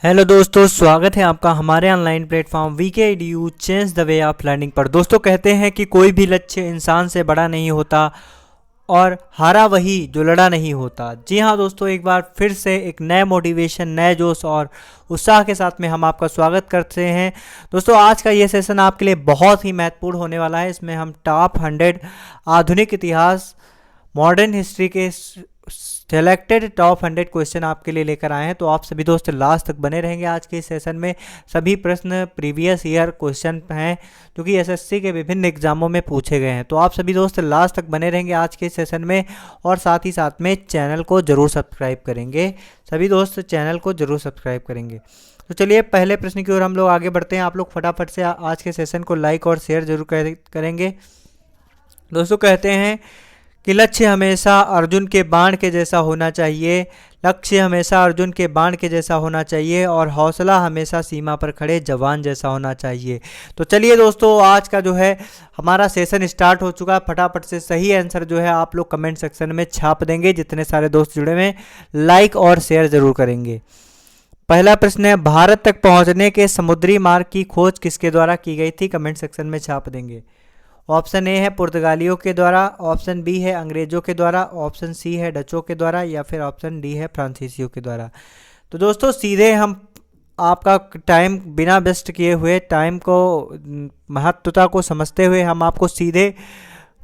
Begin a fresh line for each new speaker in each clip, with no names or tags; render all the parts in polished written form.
Hello दोस्तों, स्वागत है आपका हमारे ऑनलाइन प्लेटफॉर्म वीके.edu change the way of learning पर। दोस्तों, कहते हैं कि कोई भी लक्ष्य इंसान से बड़ा नहीं होता और हारा वही जो लड़ा नहीं होता। जी हाँ दोस्तों, एक बार फिर से एक नए मोटिवेशन, नए जोश और उत्साह के साथ में हम आपका स्वागत करते हैं। दोस्तों, आज का ये सेशन आपके लिए बहुत ही महत्वपूर्ण होने वाला है। इसमें हम टॉप 100 आधुनिक इतिहास, मॉडर्न हिस्ट्री के सेलेक्टेड टॉप 100 क्वेश्चन आपके लिए लेकर आए हैं। तो आप सभी दोस्त लास्ट तक बने रहेंगे। आज के इस सेशन में सभी प्रश्न प्रीवियस ईयर क्वेश्चन हैं जो कि एसएससी के विभिन्न एग्जामों में पूछे गए हैं। तो आप सभी दोस्त लास्ट तक बने रहेंगे आज के इस सेशन में, और साथ ही साथ में चैनल को जरूर सब्सक्राइब करेंगे। सभी दोस्त चैनल को जरूर सब्सक्राइब करेंगे। तो चलिए पहले प्रश्न की ओर हम लोग आगे बढ़ते हैं। आप लोग फटाफट से आज के सेशन को लाइक और शेयर जरूर करेंगे। दोस्तों, कहते हैं कि लक्ष्य हमेशा अर्जुन के बाण के जैसा होना चाहिए। लक्ष्य हमेशा अर्जुन के बाण के जैसा होना चाहिए और हौसला हमेशा सीमा पर खड़े जवान जैसा होना चाहिए। तो चलिए दोस्तों, आज का जो है हमारा सेशन स्टार्ट हो चुका है। फटाफट से सही आंसर जो है आप लोग कमेंट सेक्शन में छाप देंगे। जितने सारे दोस्त जुड़े हुए हैं लाइक और शेयर जरूर करेंगे। पहला प्रश्न है, भारत तक पहुंचने के समुद्री मार्ग की खोज किसके द्वारा की गई थी? कमेंट सेक्शन में छाप देंगे। ऑप्शन ए है पुर्तगालियों के द्वारा, ऑप्शन बी है अंग्रेजों के द्वारा, ऑप्शन सी है डचों के द्वारा, या फिर ऑप्शन डी है फ्रांसीसियों के द्वारा। तो दोस्तों, सीधे हम आपका टाइम बिना वेस्ट किए हुए, टाइम को महत्वता को समझते हुए हम आपको सीधे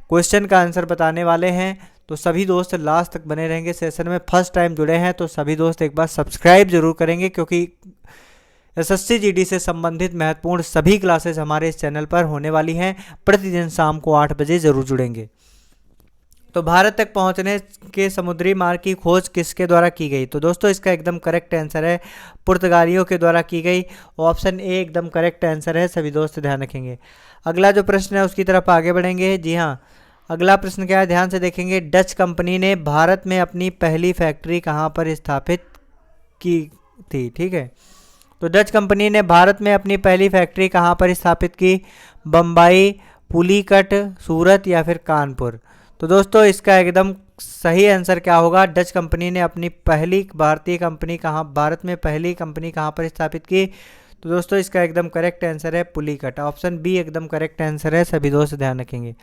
क्वेश्चन का आंसर बताने वाले हैं। तो सभी दोस्त लास्ट तक बने रहेंगे। सेशन में फर्स्ट टाइम जुड़े हैं तो सभी दोस्त एक बार सब्सक्राइब जरूर करेंगे, क्योंकि एसएससी जीडी से संबंधित महत्वपूर्ण सभी क्लासेस हमारे इस चैनल पर होने वाली हैं। प्रतिदिन शाम को 8 बजे जरूर जुड़ेंगे। तो भारत तक पहुंचने के समुद्री मार्ग की खोज किसके द्वारा की गई? तो दोस्तों, इसका एकदम करेक्ट आंसर है पुर्तगालियों के द्वारा की गई। ऑप्शन ए एकदम करेक्ट आंसर है। सभी दोस्त ध्यान रखेंगे। अगला जो प्रश्न है उसकी तरफ आगे बढ़ेंगे। जी हाँ, अगला प्रश्न क्या है, ध्यान से देखेंगे। डच कंपनी ने भारत में अपनी पहली फैक्ट्री कहाँ पर स्थापित की थी? ठीक है, तो डच कंपनी ने भारत में अपनी पहली फैक्ट्री कहाँ पर स्थापित की? बम्बई, पुलीकट, सूरत या फिर कानपुर? तो दोस्तों, इसका एकदम सही आंसर क्या होगा? डच कंपनी ने अपनी पहली भारत में पहली कंपनी कहाँ पर स्थापित की? तो दोस्तों, इसका एकदम करेक्ट आंसर है पुलीकट। ऑप्शन बी एकदम करेक्ट आंसर है। सभी दोस्त ध्यान रखेंगे।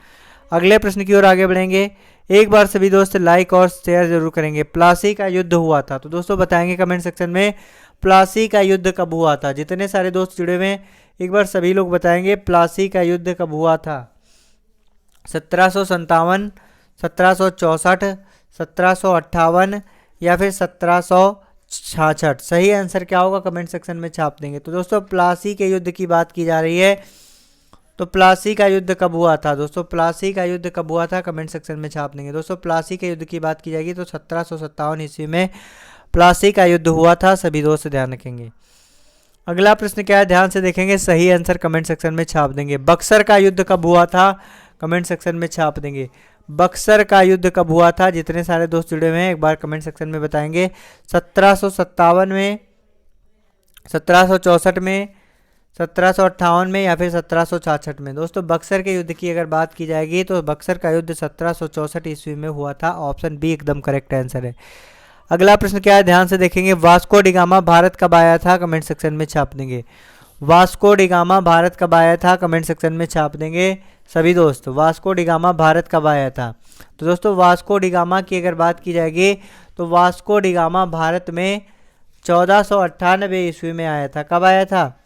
अगले प्रश्न की ओर आगे बढ़ेंगे। एक बार सभी दोस्त लाइक और शेयर जरूर करेंगे। प्लासी का युद्ध हुआ था? तो दोस्तों बताएंगे कमेंट सेक्शन में प्लासी का युद्ध कब हुआ था। जितने सारे दोस्त जुड़े हुए हैं एक बार सभी लोग बताएंगे प्लासी का युद्ध कब हुआ था। 1757, 1764, 1758 या फिर 1766? सही आंसर क्या होगा कमेंट सेक्शन में छाप देंगे। तो दोस्तों, प्लासी के युद्ध की बात की जा रही है। तो प्लासी का युद्ध कब हुआ था? दोस्तों, प्लासी का युद्ध कब हुआ था कमेंट सेक्शन में छाप देंगे। दोस्तों, प्लासी के युद्ध की बात की जाएगी तो 1757 ईस्वी में प्लासी का युद्ध हुआ था। सभी दोस्त ध्यान रखेंगे। अगला प्रश्न क्या है, ध्यान से देखेंगे। सही आंसर कमेंट सेक्शन में छाप देंगे। बक्सर का युद्ध कब हुआ था? कमेंट सेक्शन में छाप देंगे। बक्सर का युद्ध कब हुआ था? जितने सारे दोस्त जुड़े हुए हैं एक बार कमेंट सेक्शन में बताएंगे। 1757 में, 1764 में, 1758 में या फिर 1766 में? दोस्तों, बक्सर के युद्ध की अगर बात की जाएगी तो बक्सर का युद्ध 1764 ईस्वी में हुआ था। ऑप्शन बी एकदम करेक्ट आंसर है। अगला प्रश्न क्या है, ध्यान से देखेंगे। वास्को डिगामा भारत कब आया था? कमेंट सेक्शन में छाप देंगे। वास्को डिगामा भारत कब आया था? कमेंट सेक्शन में छाप देंगे सभी दोस्त। वास्को डिगामा भारत कब आया था? तो दोस्तों, वास्को डिगामा की अगर बात की जाएगी तो वास्को डिगामा भारत में 1498 ईस्वी में आया था। कब आया था?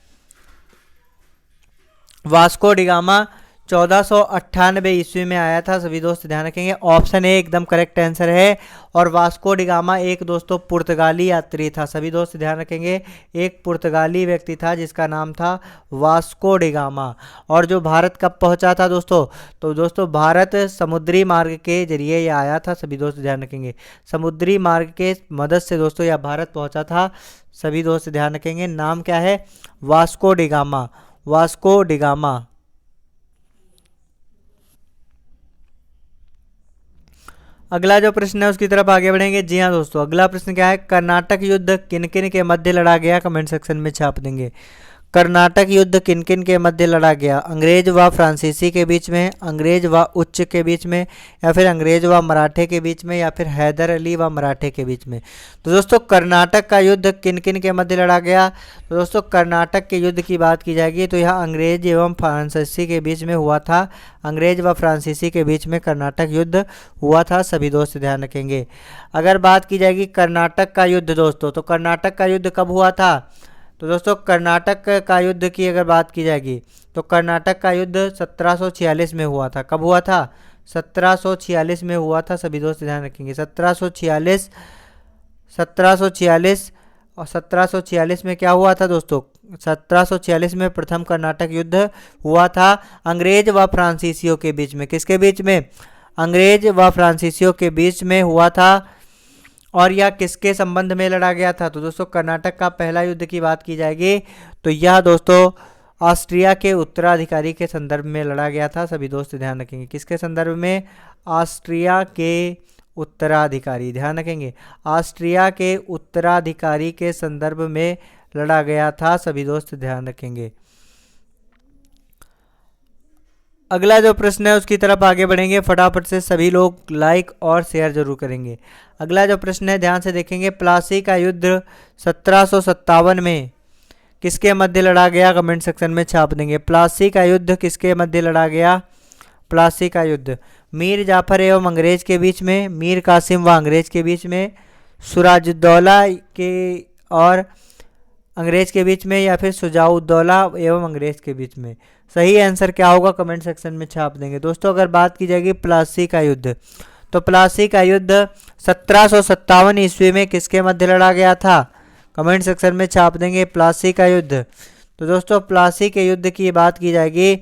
वास्को डिगामा 1498 ईस्वी में आया था। सभी दोस्त ध्यान रखेंगे। ऑप्शन ए एकदम करेक्ट आंसर है। और वास्को डिगामा एक दोस्तों पुर्तगाली यात्री था। सभी दोस्त ध्यान रखेंगे, एक पुर्तगाली व्यक्ति था जिसका नाम था वास्को डिगामा। और जो भारत कब पहुंचा था दोस्तों? तो दोस्तों, भारत समुद्री मार्ग के जरिए ये आया था। सभी दोस्त ध्यान रखेंगे, समुद्री मार्ग के मदद से दोस्तों यह भारत पहुंचा था। सभी दोस्त ध्यान रखेंगे। नाम क्या है? Vasco da Gama. Vasco da Gama. अगला जो प्रश्न है उसकी तरफ आगे बढ़ेंगे। जी हाँ दोस्तों, अगला प्रश्न क्या है, कर्नाटक युद्ध किन किन के मध्य लड़ा गया? कमेंट सेक्शन में छाप देंगे। कर्नाटक युद्ध किन किन के मध्य लड़ा गया? अंग्रेज व फ्रांसीसी के बीच में, अंग्रेज व उच्च के बीच में, या फिर अंग्रेज व मराठे के बीच में, या फिर हैदर अली व मराठे के बीच में। तो दोस्तों कर्नाटक का युद्ध किन किन के मध्य लड़ा गया? तो दोस्तों कर्नाटक के युद्ध की बात की जाएगी तो यह अंग्रेज एवं फ्रांसीसी के बीच में हुआ था। अंग्रेज व फ्रांसीसी के बीच में कर्नाटक युद्ध हुआ था, सभी दोस्त ध्यान रखेंगे। अगर बात की जाएगी कर्नाटक का युद्ध दोस्तों, तो कर्नाटक का युद्ध कब हुआ था? तो दोस्तों कर्नाटक का युद्ध की अगर बात की जाएगी तो कर्नाटक का युद्ध 1746 में हुआ था। कब हुआ था? 1746 में हुआ था, सभी दोस्त ध्यान रखेंगे। 1746 और 1746 में क्या हुआ था दोस्तों? 1746 में प्रथम कर्नाटक युद्ध हुआ था अंग्रेज व फ्रांसीसियों के बीच में। किसके बीच में? अंग्रेज व फ्रांसीसियों के बीच में हुआ था। और यह किसके संबंध में लड़ा गया था? तो दोस्तों कर्नाटक का पहला युद्ध की बात की जाएगी तो यह दोस्तों ऑस्ट्रिया के उत्तराधिकारी के संदर्भ में लड़ा गया था, सभी दोस्त ध्यान रखेंगे। किसके संदर्भ में? ऑस्ट्रिया के उत्तराधिकारी, ध्यान रखेंगे, ऑस्ट्रिया के उत्तराधिकारी के संदर्भ में लड़ा गया था, सभी दोस्त ध्यान रखेंगे। अगला जो प्रश्न है उसकी तरफ आगे बढ़ेंगे, फटाफट से सभी लोग लाइक और शेयर जरूर करेंगे। अगला जो प्रश्न है ध्यान से देखेंगे, प्लासी का युद्ध 1757 में किसके मध्य लड़ा गया? कमेंट सेक्शन में छाप देंगे। प्लासी का युद्ध किसके मध्य लड़ा गया? प्लासी का युद्ध मीर जाफर एवं अंग्रेज के बीच में, मीर कासिम व अंग्रेज के बीच में, सिराजुद्दौला के और अंग्रेज के बीच में, या फिर शुजाउद्दौला एवं अंग्रेज के बीच में। सही आंसर क्या होगा कमेंट सेक्शन में छाप देंगे। दोस्तों अगर बात की जाएगी प्लासी का युद्ध, तो प्लासी का युद्ध 1757 ईस्वी में किसके मध्य लड़ा गया था? कमेंट सेक्शन में छाप देंगे प्लासी का युद्ध। तो दोस्तों प्लासी के युद्ध की बात की जाएगी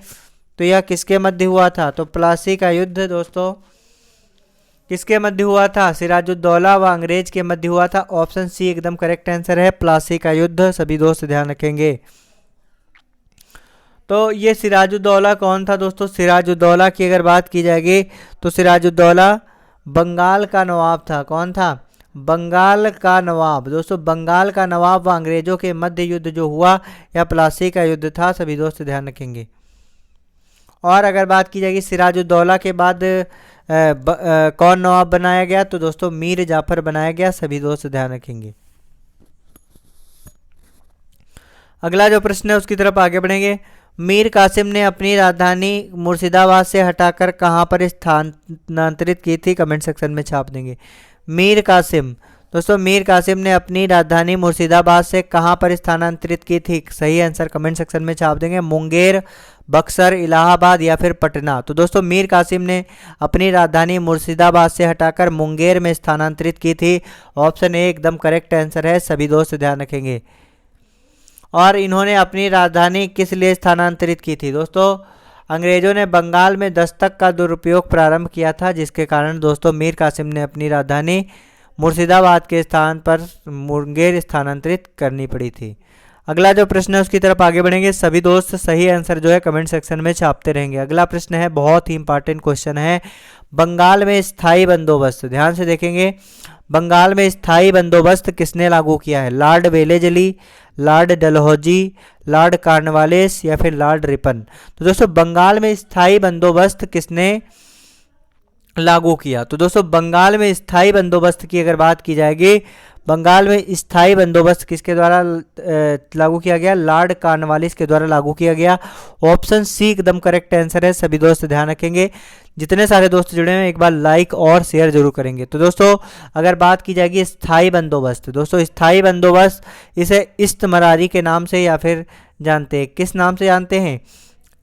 तो यह किसके मध्य हुआ था? तो प्लासी का युद्ध दोस्तों किसके मध्य हुआ था? सिराजुद्दौला व अंग्रेज के मध्य हुआ था। ऑप्शन सी एकदम करेक्ट आंसर है, प्लासी का युद्ध, सभी दोस्त ध्यान रखेंगे। तो ये सिराजुद्दौला कौन था दोस्तों? सिराजुद्दौला की अगर बात की जाएगी तो सिराजुद्दौला बंगाल का नवाब था। कौन था? बंगाल का नवाब। दोस्तों बंगाल का नवाब व अंग्रेजों के मध्य युद्ध जो हुआ यह प्लासी का युद्ध था, सभी दोस्त ध्यान रखेंगे। और अगर बात की जाएगी सिराजुद्दौला के बाद कौन नवाब बनाया गया? तो दोस्तों मीर जाफर बनाया गया, सभी दोस्त ध्यान रखेंगे। अगला जो प्रश्न है उसकी तरफ आगे बढ़ेंगे। मीर कासिम ने अपनी राजधानी मुर्शिदाबाद से हटाकर कहां पर स्थानांतरित की थी? कमेंट सेक्शन में छाप देंगे। मीर कासिम, दोस्तों मीर कासिम ने अपनी राजधानी मुर्शिदाबाद से कहां पर स्थानांतरित की थी? सही आंसर कमेंट सेक्शन में छाप देंगे। मुंगेर, बक्सर, इलाहाबाद या फिर पटना। तो दोस्तों मीर कासिम ने अपनी राजधानी मुर्शिदाबाद से हटाकर मुंगेर में स्थानांतरित की थी। ऑप्शन ए एकदम करेक्ट आंसर है, सभी दोस्त ध्यान रखेंगे। और इन्होंने अपनी राजधानी किस लिए स्थानांतरित की थी? दोस्तों अंग्रेजों ने बंगाल में दस्तक का दुरुपयोग प्रारंभ किया था, जिसके कारण दोस्तों मीर कासिम ने अपनी राजधानी मुर्शिदाबाद के स्थान पर मुंगेर स्थानांतरित करनी पड़ी थी। अगला जो प्रश्न है उसकी तरफ आगे बढ़ेंगे, सभी दोस्त सही आंसर जो है कमेंट सेक्शन में छापते रहेंगे। अगला प्रश्न है, बहुत ही इंपॉर्टेंट क्वेश्चन है, बंगाल में स्थायी बंदोबस्त। ध्यान से देखेंगे, बंगाल में स्थायी बंदोबस्त किसने लागू किया है? Lord Wellesley, Lord Dalhousie, Lord Cornwallis या फिर लॉर्ड रिपन। तो दोस्तों बंगाल में स्थायी बंदोबस्त किसने लागू किया? तो दोस्तों बंगाल में स्थायी बंदोबस्त की अगर बात की जाएगी, बंगाल में स्थायी बंदोबस्त किसके द्वारा लागू किया गया? लॉर्ड कॉर्नवालिस के द्वारा लागू किया गया। ऑप्शन सी एकदम करेक्ट आंसर है, सभी दोस्त ध्यान रखेंगे। जितने सारे दोस्त जुड़े हैं एक बार लाइक और शेयर जरूर करेंगे। तो दोस्तों अगर बात की जाएगी स्थायी बंदोबस्त, दोस्तों स्थायी बंदोबस्त इसे इस्तमरारी के नाम से या फिर जानते हैं, किस नाम से जानते हैं?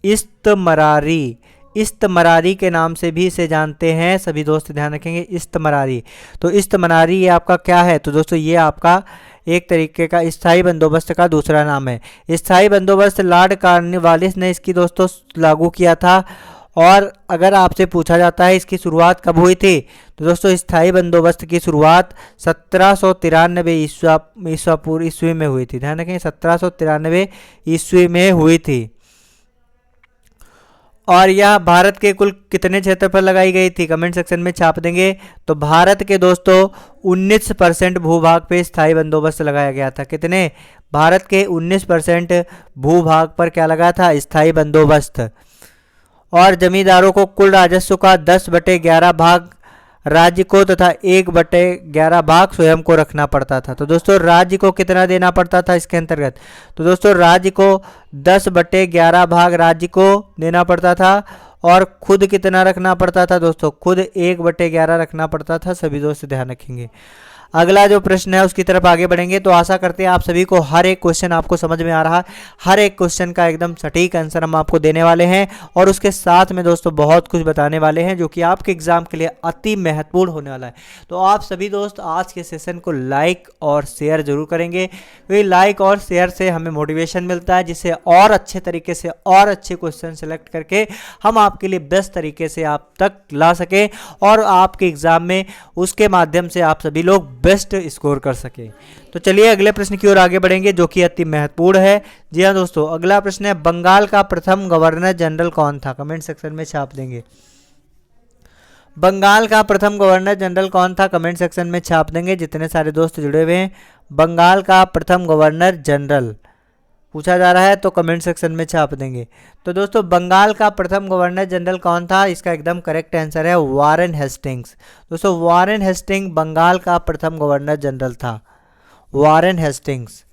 इस्तमरारी, इस्तमरारी के नाम से भी इसे जानते हैं, सभी दोस्त ध्यान रखेंगे। इस्तमरारी, तो इस्तमरारी ये आपका क्या है? तो दोस्तों ये आपका एक तरीके का स्थायी बंदोबस्त का दूसरा नाम है। स्थायी बंदोबस्त लॉर्ड कॉर्नवालिस ने इसकी दोस्तों लागू किया था। और अगर आपसे पूछा जाता है इसकी शुरुआत कब हुई थी, तो दोस्तों स्थायी बंदोबस्त की शुरुआत 1793 ईस्वी में हुई थी। ध्यान रखें 1793 ईस्वी में हुई थी। और यह भारत के कुल कितने क्षेत्र पर लगाई गई थी, कमेंट सेक्शन में छाप देंगे। तो भारत के दोस्तों 19% भूभाग पे स्थायी बंदोबस्त लगाया गया था। कितने, भारत के 19% भूभाग पर क्या लगा था, स्थायी बंदोबस्त। और जमींदारों को कुल राजस्व का 10/11 भाग राज्य को तथा 1/11 भाग स्वयं को रखना पड़ता था। तो दोस्तों राज्य को कितना देना पड़ता था इसके अंतर्गत, तो दोस्तों राज्य को 10/11 भाग राज्य को देना पड़ता था और खुद कितना रखना पड़ता था दोस्तों, खुद 1/11 रखना पड़ता था। सभी दोस्त ध्यान रखेंगे। अगला जो प्रश्न है उसकी तरफ आगे बढ़ेंगे। तो आशा करते हैं आप सभी को हर एक क्वेश्चन आपको समझ में आ रहा है, हर एक क्वेश्चन का एकदम सटीक आंसर हम आपको देने वाले हैं और उसके साथ में दोस्तों बहुत कुछ बताने वाले हैं जो कि आपके एग्जाम के लिए अति महत्वपूर्ण होने वाला है। तो आप सभी दोस्त आज के सेशन को लाइक और शेयर जरूर करेंगे, क्योंकि लाइक और शेयर से हमें मोटिवेशन मिलता है, जिससे और अच्छे तरीके से और अच्छे क्वेश्चन सेलेक्ट करके हम आपके लिए बेस्ट तरीके से आप तक ला सकें और आपके एग्जाम में उसके माध्यम से आप सभी लोग बेस्ट स्कोर कर सके। तो चलिए अगले प्रश्न की ओर आगे बढ़ेंगे जो कि अति महत्वपूर्ण है। जी हाँ दोस्तों, अगला प्रश्न है बंगाल का प्रथम गवर्नर जनरल कौन था, कमेंट सेक्शन में छाप देंगे। बंगाल का प्रथम गवर्नर जनरल कौन था, कमेंट सेक्शन में छाप देंगे। जितने सारे दोस्त जुड़े हुए हैं, बंगाल का प्रथम गवर्नर जनरल पूछा जा रहा है तो कमेंट सेक्शन में छाप देंगे। तो दोस्तों बंगाल का प्रथम गवर्नर जनरल कौन था, इसका एकदम करेक्ट आंसर है वारेन हेस्टिंग्स। दोस्तों वारेन हेस्टिंग्स बंगाल का प्रथम गवर्नर जनरल था, वारेन हेस्टिंग्स।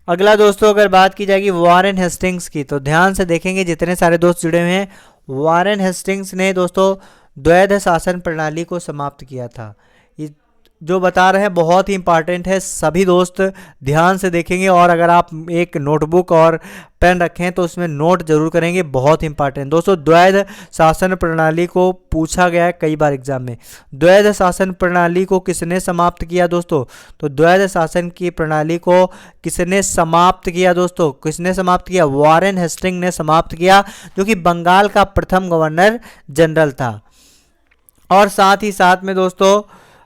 अगला दोस्तों अगर बात की जाएगी वारेन हेस्टिंग्स की, तो ध्यान से देखेंगे जितने सारे दोस्त जुड़े हुए हैं। वारेन हेस्टिंग्स ने दोस्तों द्वैध शासन प्रणाली को समाप्त किया था। जो बता रहे हैं बहुत ही इंपॉर्टेंट है, सभी दोस्त ध्यान से देखेंगे और अगर आप एक नोटबुक और पेन रखें तो उसमें नोट जरूर करेंगे, बहुत इंपॉर्टेंट दोस्तों। द्वैध शासन प्रणाली को पूछा गया है कई बार एग्जाम में। द्वैध शासन प्रणाली को किसने समाप्त किया दोस्तों, तो द्वैध शासन की प्रणाली को किसने समाप्त किया दोस्तों, किसने समाप्त किया, वारेन हेस्टिंग्स ने समाप्त किया, जो कि बंगाल का प्रथम गवर्नर जनरल था। और साथ ही साथ में दोस्तों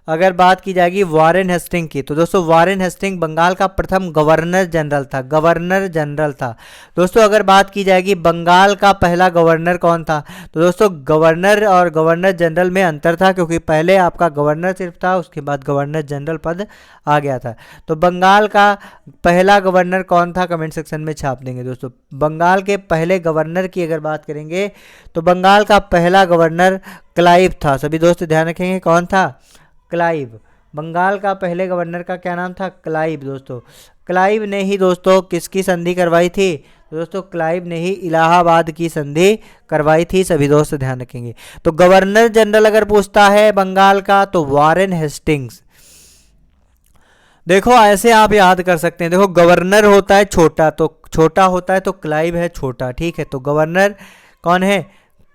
अगर बात की जाएगी वारेन हेस्टिंग की, तो दोस्तों वारेन हेस्टिंग बंगाल का प्रथम गवर्नर जनरल था, गवर्नर जनरल था। दोस्तों अगर बात की जाएगी बंगाल का पहला गवर्नर कौन था, तो दोस्तों गवर्नर और गवर्नर जनरल में अंतर था, क्योंकि पहले आपका गवर्नर सिर्फ था, उसके बाद गवर्नर जनरल पद आ गया था। तो बंगाल का पहला गवर्नर कौन था, कमेंट सेक्शन में छाप देंगे दोस्तों। बंगाल के पहले गवर्नर की अगर बात करेंगे तो बंगाल का पहला गवर्नर क्लाइव था। सभी दोस्त ध्यान रखेंगे कौन था, क्लाइव। बंगाल का पहले गवर्नर का क्या नाम था, क्लाइव। दोस्तों क्लाइव ने ही दोस्तों किसकी संधि करवाई थी, तो दोस्तों क्लाइव ने ही इलाहाबाद की संधि करवाई थी। सभी दोस्त ध्यान रखेंगे। तो गवर्नर जनरल अगर पूछता है बंगाल का तो वारेन हेस्टिंग्स। देखो ऐसे आप याद कर सकते हैं, देखो गवर्नर होता है छोटा, तो छोटा होता है तो क्लाइव है छोटा, ठीक है। तो गवर्नर कौन है,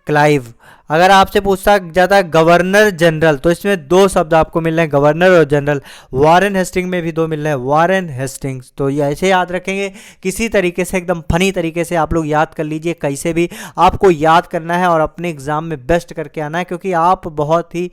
क्लाइव। अगर आपसे पूछता जाता है गवर्नर जनरल, तो इसमें दो शब्द आपको मिल रहे हैं, गवर्नर और जनरल। वारेन हेस्टिंग्स में भी दो मिल रहे हैं, वारेन हेस्टिंग्स। तो ये ऐसे याद रखेंगे, किसी तरीके से एकदम फनी तरीके से आप लोग याद कर लीजिए, कैसे भी आपको याद करना है और अपने एग्जाम में बेस्ट करके आना है, क्योंकि आप बहुत ही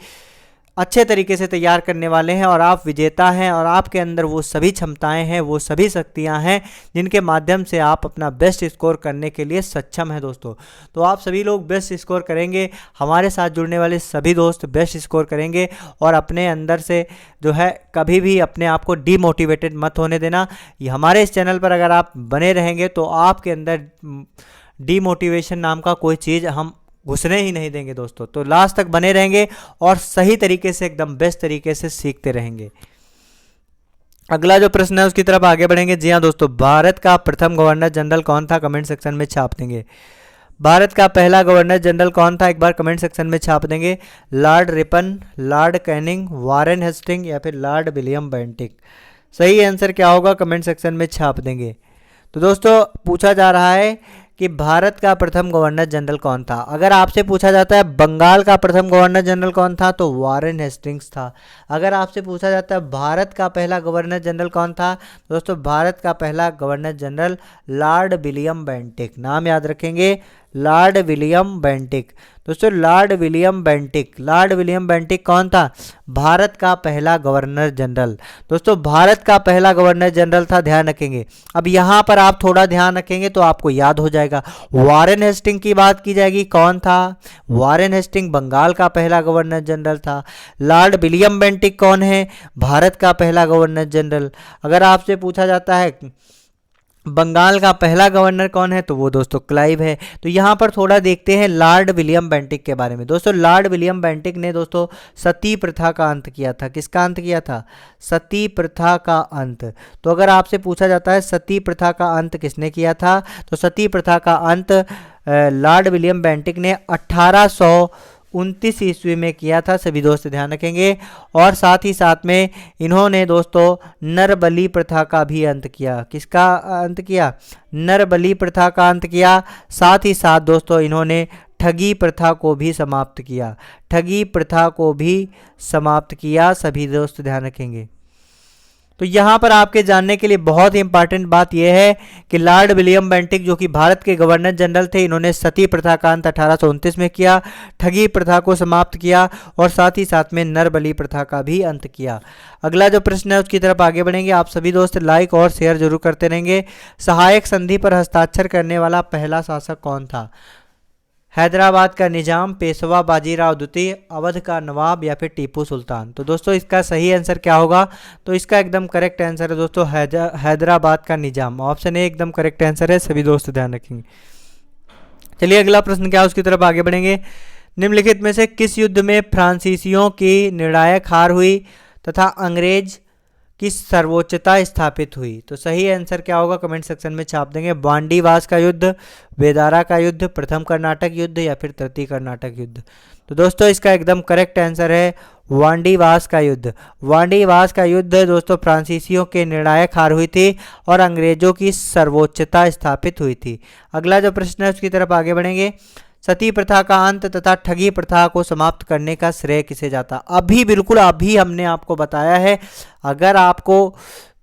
अच्छे तरीके से तैयार करने वाले हैं और आप विजेता हैं और आपके अंदर वो सभी क्षमताएं हैं, वो सभी शक्तियां हैं जिनके माध्यम से आप अपना बेस्ट स्कोर करने के लिए सक्षम हैं दोस्तों। तो आप सभी लोग बेस्ट स्कोर करेंगे, हमारे साथ जुड़ने वाले सभी दोस्त बेस्ट स्कोर करेंगे और अपने अंदर से जो है कभी भी अपने आप को डीमोटिवेटेड मत होने देना। ये हमारे इस चैनल पर अगर आप बने रहेंगे तो आपके अंदर डीमोटिवेशन नाम का कोई चीज़ हम घुसने ही नहीं देंगे दोस्तों। तो लास्ट तक बने रहेंगे और सही तरीके से एकदम बेस्ट तरीके से सीखते रहेंगे। अगला जो प्रश्न है उसकी तरफ आगे बढ़ेंगे। जी हाँ दोस्तों, भारत का प्रथम गवर्नर जनरल कौन था, कमेंट सेक्शन में छाप देंगे। भारत का पहला गवर्नर जनरल कौन था, एक बार कमेंट सेक्शन में छाप देंगे। Lord Ripon, Lord Canning, Warren Hastings या फिर लॉर्ड विलियम बेंटिक। सही आंसर क्या होगा, कमेंट सेक्शन में छाप देंगे। तो दोस्तों पूछा जा रहा है कि भारत का प्रथम गवर्नर जनरल कौन था। अगर आपसे पूछा जाता है बंगाल का प्रथम गवर्नर जनरल कौन था, तो वारेन हेस्टिंग्स था। अगर आपसे पूछा जाता है भारत का पहला गवर्नर जनरल कौन था, दोस्तों भारत का पहला governor general Lord William Bentinck. नाम याद रखेंगे, लॉर्ड विलियम बेंटिक। दोस्तों Lord William Bentinck. Lord William Bentinck कौन था? भारत का पहला गवर्नर जनरल। दोस्तों भारत का पहला गवर्नर जनरल था, ध्यान रखेंगे। अब यहाँ पर आप थोड़ा ध्यान रखेंगे तो आपको याद हो जाएगा। वॉरेन हेस्टिंग की बात की जाएगी, कौन था? वॉरेन हेस्टिंग बंगाल का पहला गवर्नर जनरल था। लॉर्ड विलियम बेंटिक कौन है? भारत का पहला गवर्नर जनरल। अगर आपसे पूछा जाता है बंगाल का पहला गवर्नर कौन है, तो वो दोस्तों क्लाइव है। तो यहाँ पर थोड़ा देखते हैं लॉर्ड विलियम बेंटिक के बारे में। दोस्तों लॉर्ड विलियम बेंटिक ने दोस्तों सती प्रथा का अंत किया था। किसका अंत किया था? सती प्रथा का अंत। तो अगर आपसे पूछा जाता है सती प्रथा का अंत किसने किया था, तो सती प्रथा का अंत लॉर्ड विलियम बेंटिक ने 1829 ईस्वी में किया था। सभी दोस्त ध्यान रखेंगे। और साथ ही साथ में इन्होंने दोस्तों नरबली प्रथा का भी अंत किया। किसका अंत किया? नरबली प्रथा का अंत किया। साथ ही साथ दोस्तों इन्होंने ठगी प्रथा को भी समाप्त किया। ठगी प्रथा को भी समाप्त किया। सभी दोस्त ध्यान रखेंगे। तो यहाँ पर आपके जानने के लिए बहुत ही इंपॉर्टेंट बात यह है कि लॉर्ड विलियम बेंटिक जो कि भारत के गवर्नर जनरल थे, इन्होंने सती प्रथा का अंत 1829 में किया, ठगी प्रथा को समाप्त किया और साथ ही साथ में नरबली प्रथा का भी अंत किया। अगला जो प्रश्न है उसकी तरफ आगे बढ़ेंगे। आप सभी दोस्त लाइक और शेयर जरूर करते रहेंगे। सहायक संधि पर हस्ताक्षर करने वाला पहला शासक कौन था? हैदराबाद का निजाम, पेशवा बाजीराव द्वितीय, अवध का नवाब या फिर टीपू सुल्तान। तो दोस्तों इसका सही आंसर क्या होगा? तो इसका एकदम करेक्ट आंसर है दोस्तों हैदराबाद का निजाम। ऑप्शन ए एकदम करेक्ट आंसर है। सभी दोस्त ध्यान रखेंगे। चलिए अगला प्रश्न क्या है उसकी तरफ आगे बढ़ेंगे। निम्नलिखित में से किस युद्ध में फ्रांसीसियों की निर्णायक हार हुई तथा अंग्रेज की सर्वोच्चता स्थापित हुई? तो सही आंसर क्या होगा कमेंट सेक्शन में छाप देंगे। बांडीवास का युद्ध, वेदारा का युद्ध, प्रथम कर्नाटक युद्ध या फिर तृतीय कर्नाटक युद्ध। तो दोस्तों इसका एकदम करेक्ट आंसर है वांडीवास का युद्ध। वांडीवास का युद्ध दोस्तों फ्रांसीसियों के निर्णायक हार हुई थी और अंग्रेजों की सर्वोच्चता स्थापित हुई थी। अगला जो प्रश्न है उसकी तरफ आगे बढ़ेंगे। सती प्रथा का अंत तथा ठगी प्रथा को समाप्त करने का श्रेय किसे जाता? अभी बिल्कुल अभी हमने आपको बताया है। अगर आपको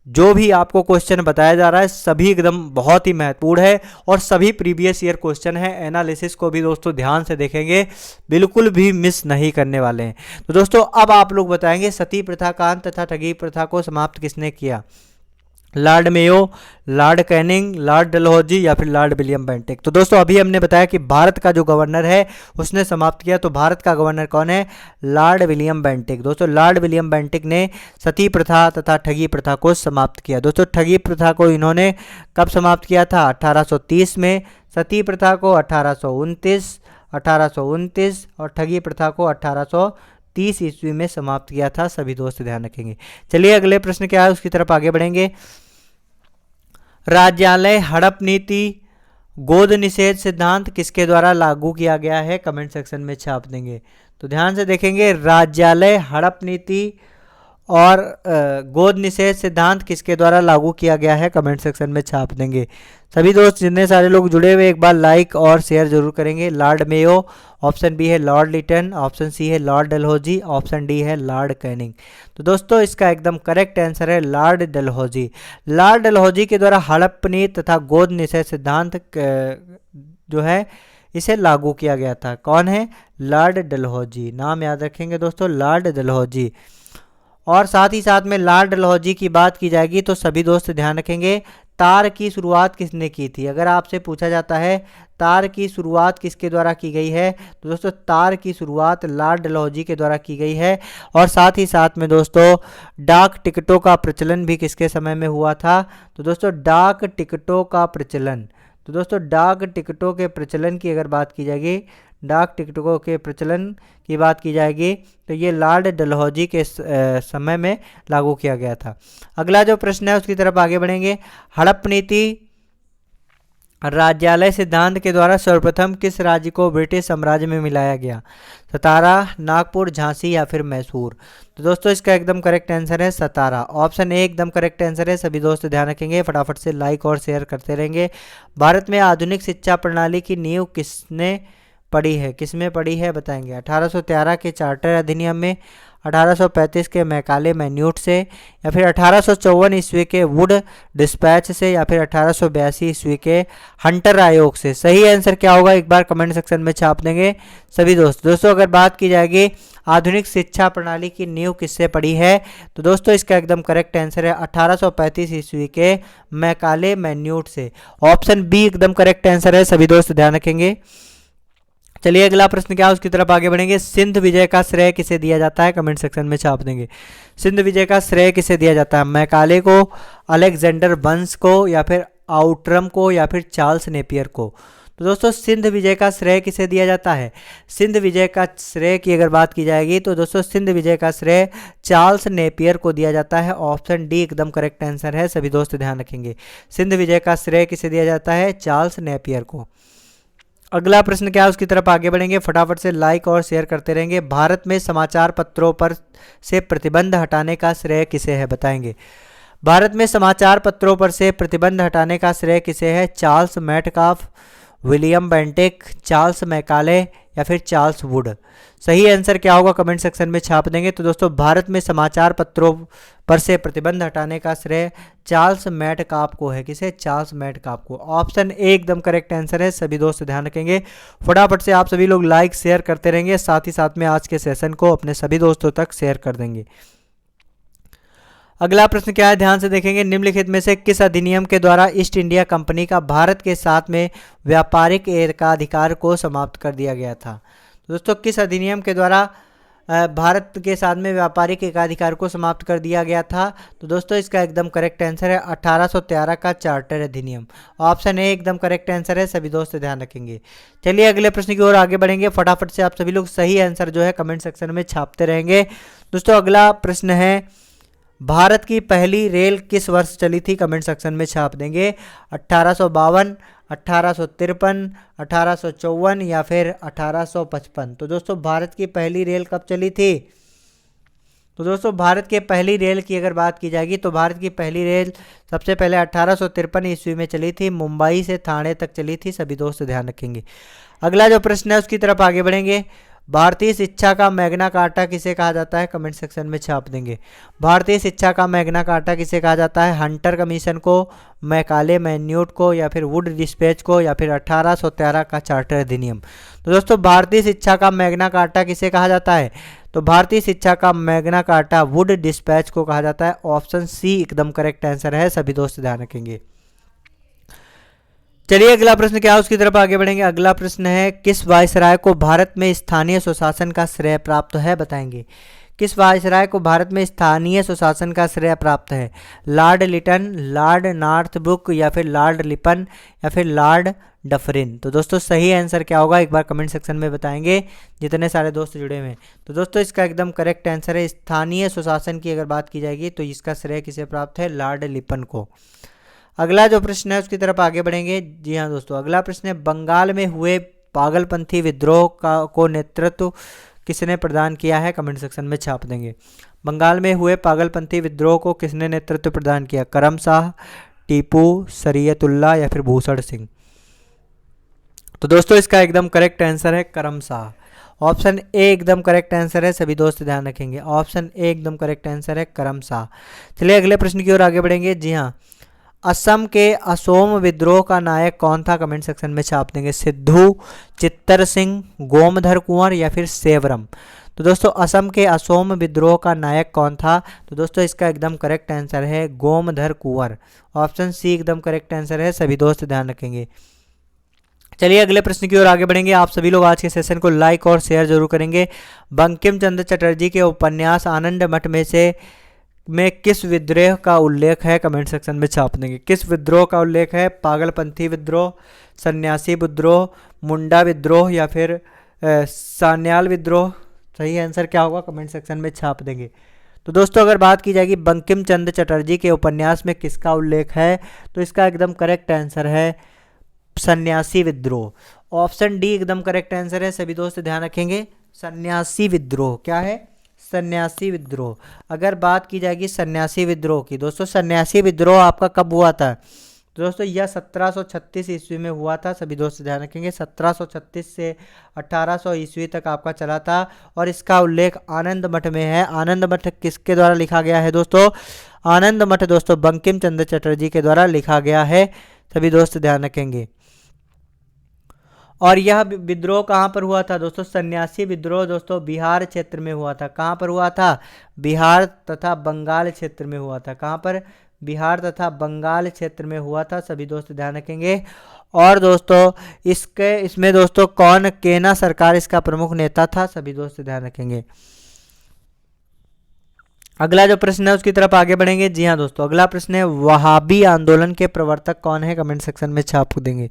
जो भी आपको क्वेश्चन बताया जा रहा है सभी एकदम बहुत ही महत्वपूर्ण है और सभी प्रीवियस ईयर क्वेश्चन है। एनालिसिस को भी दोस्तों ध्यान से देखेंगे, बिल्कुल भी मिस नहीं करने वाले हैं। तो दोस्तों अब आप लोग बताएंगे सती प्रथा का अंत तथा ठगी प्रथा को समाप्त किसने किया? Lord Mayo, Lord Canning, Lord Dalhousie या फिर लॉर्ड विलियम बेंटिक। तो दोस्तों अभी हमने बताया कि भारत का जो गवर्नर है उसने समाप्त किया। तो भारत का गवर्नर कौन है? Lord William Bentinck. दोस्तों लॉर्ड विलियम बेंटिक ने सती प्रथा तथा ठगी प्रथा को समाप्त किया। दोस्तों ठगी प्रथा को इन्होंने कब समाप्त किया था? 1830 में। सती प्रथा को 1829 और ठगी प्रथा को 1830 ईस्वी में समाप्त किया था। सभी दोस्त ध्यान रखेंगे। चलिए अगले प्रश्न क्या है उसकी तरफ आगे बढ़ेंगे। राज्यालय हड़प नीति गोद निषेध सिद्धांत किसके द्वारा लागू किया गया है? कमेंट सेक्शन में छाप देंगे। तो ध्यान से देखेंगे राज्यालय हड़प नीति और गोद निषेध सिद्धांत किसके द्वारा लागू किया गया है? कमेंट सेक्शन में छाप देंगे। सभी दोस्त जितने सारे लोग जुड़े हुए एक बार लाइक और शेयर जरूर करेंगे। लॉर्ड मेयो, ऑप्शन बी है लॉर्ड लिटन, ऑप्शन सी है लॉर्ड डलहौजी, ऑप्शन डी है लॉर्ड कैनिंग। तो दोस्तों इसका एकदम करेक्ट आंसर है लॉर्ड डलहौजी। लॉर्ड डलहौजी के द्वारा हड़प नीति तथा गोद निषेध सिद्धांत जो है इसे लागू किया गया था। कौन है? लॉर्ड डलहौजी। नाम याद रखेंगे दोस्तों, लॉर्ड डलहौजी। और साथ ही साथ में लॉर्ड डलहौजी की बात की जाएगी तो सभी दोस्त ध्यान रखेंगे तार की शुरुआत किसने की थी? अगर आपसे पूछा जाता है तार की शुरुआत किसके द्वारा की गई है, तो दोस्तों तार की शुरुआत लॉर्ड डलहौजी के द्वारा की गई है। और साथ ही साथ में दोस्तों डाक टिकटों का प्रचलन भी किसके समय में हुआ था? तो दोस्तों डाक टिकटों का प्रचलन। तो दोस्तों डाक टिकटों के प्रचलन की अगर बात की जाएगी, डाक टिकटों के प्रचलन की बात की जाएगी तो ये लॉर्ड डलहौजी के समय में लागू किया गया था। अगला जो प्रश्न है उसकी तरफ आगे बढ़ेंगे। हड़प नीति राज्यालय सिद्धांत के द्वारा सर्वप्रथम किस राज्य को ब्रिटिश साम्राज्य में मिलाया गया? सतारा, नागपुर, झांसी या फिर मैसूर। तो दोस्तों इसका एकदम करेक्ट आंसर है सतारा। ऑप्शन ए एकदम करेक्ट आंसर है। सभी दोस्त ध्यान रखेंगे, फटाफट से लाइक और शेयर करते रहेंगे। भारत में आधुनिक शिक्षा प्रणाली की नींव किसने पड़ी है, किसमें पड़ी है बताएंगे। 1813 के चार्टर अधिनियम में, 1835 के मैकाले मैन्यूट से, या फिर 1854 ईस्वी के वुड डिस्पैच से, या फिर 1882 ईस्वी के हंटर आयोग से। सही आंसर क्या होगा एक बार कमेंट सेक्शन में छाप देंगे सभी दोस्तों। अगर बात की जाएगी आधुनिक शिक्षा प्रणाली की नींव किससे पड़ी है, तो दोस्तों इसका एकदम करेक्ट आंसर है 1835 ईस्वी के मैकाले मैन्यूट से। ऑप्शन बी एकदम करेक्ट आंसर है सभी दोस्त, ध्यान रखेंगे। चलिए अगला प्रश्न क्या है उसकी तरफ आगे बढ़ेंगे। सिंध विजय का श्रेय किसे दिया जाता है, कमेंट सेक्शन में छाप देंगे। सिंध विजय का श्रेय किसे दिया जाता है, मैकाले को, अलेक्जेंडर वंश को, या फिर आउटरम को, या फिर चार्ल्स नेपियर को। तो दोस्तों सिंध विजय का श्रेय किसे दिया जाता है, सिंध विजय का श्रेय की अगर बात की जाएगी तो दोस्तों सिंध विजय का श्रेय चार्ल्स नेपियर को दिया जाता है। ऑप्शन डी एकदम करेक्ट आंसर है सभी दोस्त, ध्यान रखेंगे। सिंध विजय का श्रेय किसे दिया जाता है, चार्ल्स नेपियर को। अगला प्रश्न क्या है उसकी तरफ आगे बढ़ेंगे, फटाफट से लाइक और शेयर करते रहेंगे। भारत में समाचार पत्रों पर से प्रतिबंध हटाने का श्रेय किसे है बताएंगे। भारत में समाचार पत्रों पर से प्रतिबंध हटाने का श्रेय किसे है, Charles Metcalfe, William Bentinck, Charles Macaulay, या फिर चार्ल्स वुड। सही आंसर क्या होगा कमेंट सेक्शन में छाप देंगे। तो दोस्तों भारत में समाचार पत्रों पर से प्रतिबंध हटाने का श्रेय चार्ल्स मेटकाफ को है, किसे, चार्ल्स मेटकाफ को। ऑप्शन ए एकदम करेक्ट आंसर है सभी दोस्त, ध्यान रखेंगे। फटाफट से आप सभी लोग लाइक शेयर करते रहेंगे, साथ ही साथ में आज के सेशन को अपने सभी दोस्तों तक शेयर कर देंगे। अगला प्रश्न क्या है, ध्यान से देखेंगे। निम्नलिखित में से किस अधिनियम के द्वारा ईस्ट इंडिया कंपनी का भारत के साथ में व्यापारिक एकाधिकार को समाप्त कर दिया गया था। तो दोस्तों किस अधिनियम के द्वारा भारत के साथ में व्यापारिक एकाधिकार को समाप्त कर दिया गया था, तो दोस्तों इसका एकदम करेक्ट आंसर है 1813 का चार्टर अधिनियम। ऑप्शन ए एकदम करेक्ट आंसर है सभी दोस्त, ध्यान रखेंगे। चलिए अगले प्रश्न की ओर आगे बढ़ेंगे। फटाफट से आप सभी लोग सही आंसर जो है कमेंट सेक्शन में छापते रहेंगे। दोस्तों अगला प्रश्न है, भारत की पहली रेल किस वर्ष चली थी, कमेंट सेक्शन में छाप देंगे। 1852, 1853, 1854 या फिर 1855। तो दोस्तों भारत की पहली रेल कब चली थी, तो दोस्तों भारत के पहली रेल की अगर बात की जाएगी तो भारत की पहली रेल सबसे पहले 1853 ईस्वी में चली थी, मुंबई से थाने तक चली थी सभी दोस्त, ध्यान रखेंगे। अगला जो प्रश्न है उसकी तरफ आगे बढ़ेंगे। भारतीय शिक्षा का मैग्ना कार्टा किसे कहा जाता है, कमेंट सेक्शन में छाप देंगे। भारतीय शिक्षा का मैग्ना कार्टा किसे कहा जाता है, हंटर कमीशन को, मैकाले मैन्यूट को, या फिर वुड डिस्पैच को, या फिर 1813 का चार्टर अधिनियम। तो दोस्तों भारतीय शिक्षा का मैग्ना कार्टा किसे कहा जाता है, तो भारतीय शिक्षा का मैग्ना कार्टा वुड डिस्पैच को कहा जाता है। ऑप्शन सी एकदम करेक्ट आंसर है सभी दोस्त, ध्यान रखेंगे। चलिए अगला प्रश्न क्या है उसकी तरफ आगे बढ़ेंगे। अगला प्रश्न है, किस वायसराय को भारत में स्थानीय स्वशासन का श्रेय प्राप्त है बताएंगे। किस वायसराय को भारत में स्थानीय स्वशासन का श्रेय प्राप्त है, लॉर्ड लिटन, लॉर्ड नॉर्थब्रुक, या फिर लॉर्ड लिपन, या फिर लॉर्ड डफरिन। तो दोस्तों सही आंसर क्या होगा एक बार कमेंट सेक्शन में बताएंगे जितने सारे दोस्त जुड़े हुए हैं। तो दोस्तों इसका एकदम करेक्ट आंसर है, स्थानीय स्वशासन की अगर बात की जाएगी तो इसका श्रेय किसे प्राप्त है, लॉर्ड लिपन को। अगला जो प्रश्न है उसकी तरफ आगे बढ़ेंगे। जी हाँ दोस्तों, अगला प्रश्न है, बंगाल में हुए पागलपंथी विद्रोह को नेतृत्व किसने प्रदान किया है, कमेंट सेक्शन में छाप देंगे। बंगाल में हुए पागलपंथी विद्रोह को किसने नेतृत्व प्रदान किया, करम शाह, टीपू, शरीयतुल्लाह, या फिर भूषण सिंह। तो दोस्तों इसका एकदम करेक्ट आंसर है करम शाह। ऑप्शन ए एकदम करेक्ट आंसर है सभी दोस्त, ध्यान रखेंगे। ऑप्शन ए एकदम करेक्ट आंसर है करम शाह। चलिए अगले प्रश्न की ओर आगे बढ़ेंगे। जी हाँ, असम के असोम विद्रोह का नायक कौन था, कमेंट सेक्शन में छाप देंगे। सिद्धू, चित्तर सिंह, गोमधर कुंवर, या फिर सेवरम। तो दोस्तों असम के असोम विद्रोह का नायक कौन था, तो दोस्तों इसका एकदम करेक्ट आंसर है गोमधर कुंवर। ऑप्शन सी एकदम करेक्ट आंसर है सभी दोस्त, ध्यान रखेंगे। चलिए अगले प्रश्न की ओर आगे बढ़ेंगे। आप सभी लोग आज के सेशन को लाइक और शेयर जरूर करेंगे। बंकिम चंद्र चटर्जी के उपन्यास आनंद मठ में किस विद्रोह का उल्लेख है, कमेंट सेक्शन में छाप देंगे। किस विद्रोह का उल्लेख है, पागलपंथी विद्रोह, सन्यासी विद्रोह, मुंडा विद्रोह, या फिर सान्याल विद्रोह। सही आंसर क्या होगा कमेंट सेक्शन में छाप देंगे। तो दोस्तों अगर बात की जाएगी बंकिम चंद्र चटर्जी के उपन्यास में किसका उल्लेख है, तो इसका एकदम करेक्ट आंसर है सन्यासी विद्रोह। ऑप्शन डी एकदम करेक्ट आंसर है सभी दोस्त, ध्यान रखेंगे। सन्यासी विद्रोह क्या है, सन्यासी विद्रोह। अगर बात की जाएगी सन्यासी विद्रोह की, दोस्तों सन्यासी विद्रोह आपका कब हुआ था, तो दोस्तों यह 1736 ईस्वी में हुआ था, सभी दोस्त ध्यान रखेंगे। 1736 से 1800 ईस्वी तक आपका चला था और इसका उल्लेख आनंद मठ में है। आनंद मठ किसके द्वारा लिखा गया है दोस्तों? आनंद मठ दोस्तों बंकिम चंद्र चटर्जी के द्वारा लिखा गया है, सभी दोस्त ध्यान रखेंगे। और यह विद्रोह कहाँ पर हुआ था दोस्तों? सन्यासी विद्रोह दोस्तों बिहार क्षेत्र में हुआ था। कहाँ पर हुआ था? बिहार तथा बंगाल क्षेत्र में हुआ था। कहाँ पर? बिहार तथा बंगाल क्षेत्र में हुआ था, सभी दोस्त ध्यान रखेंगे। और दोस्तों इसमें दोस्तों कौन केना सरकार इसका प्रमुख नेता था, सभी दोस्त ध्यान रखेंगे। अगला जो प्रश्न है उसकी तरफ आगे बढ़ेंगे। जी हाँ दोस्तों, अगला प्रश्न है वहाबी आंदोलन के प्रवर्तक कौन है? कमेंट सेक्शन में छाप देंगे।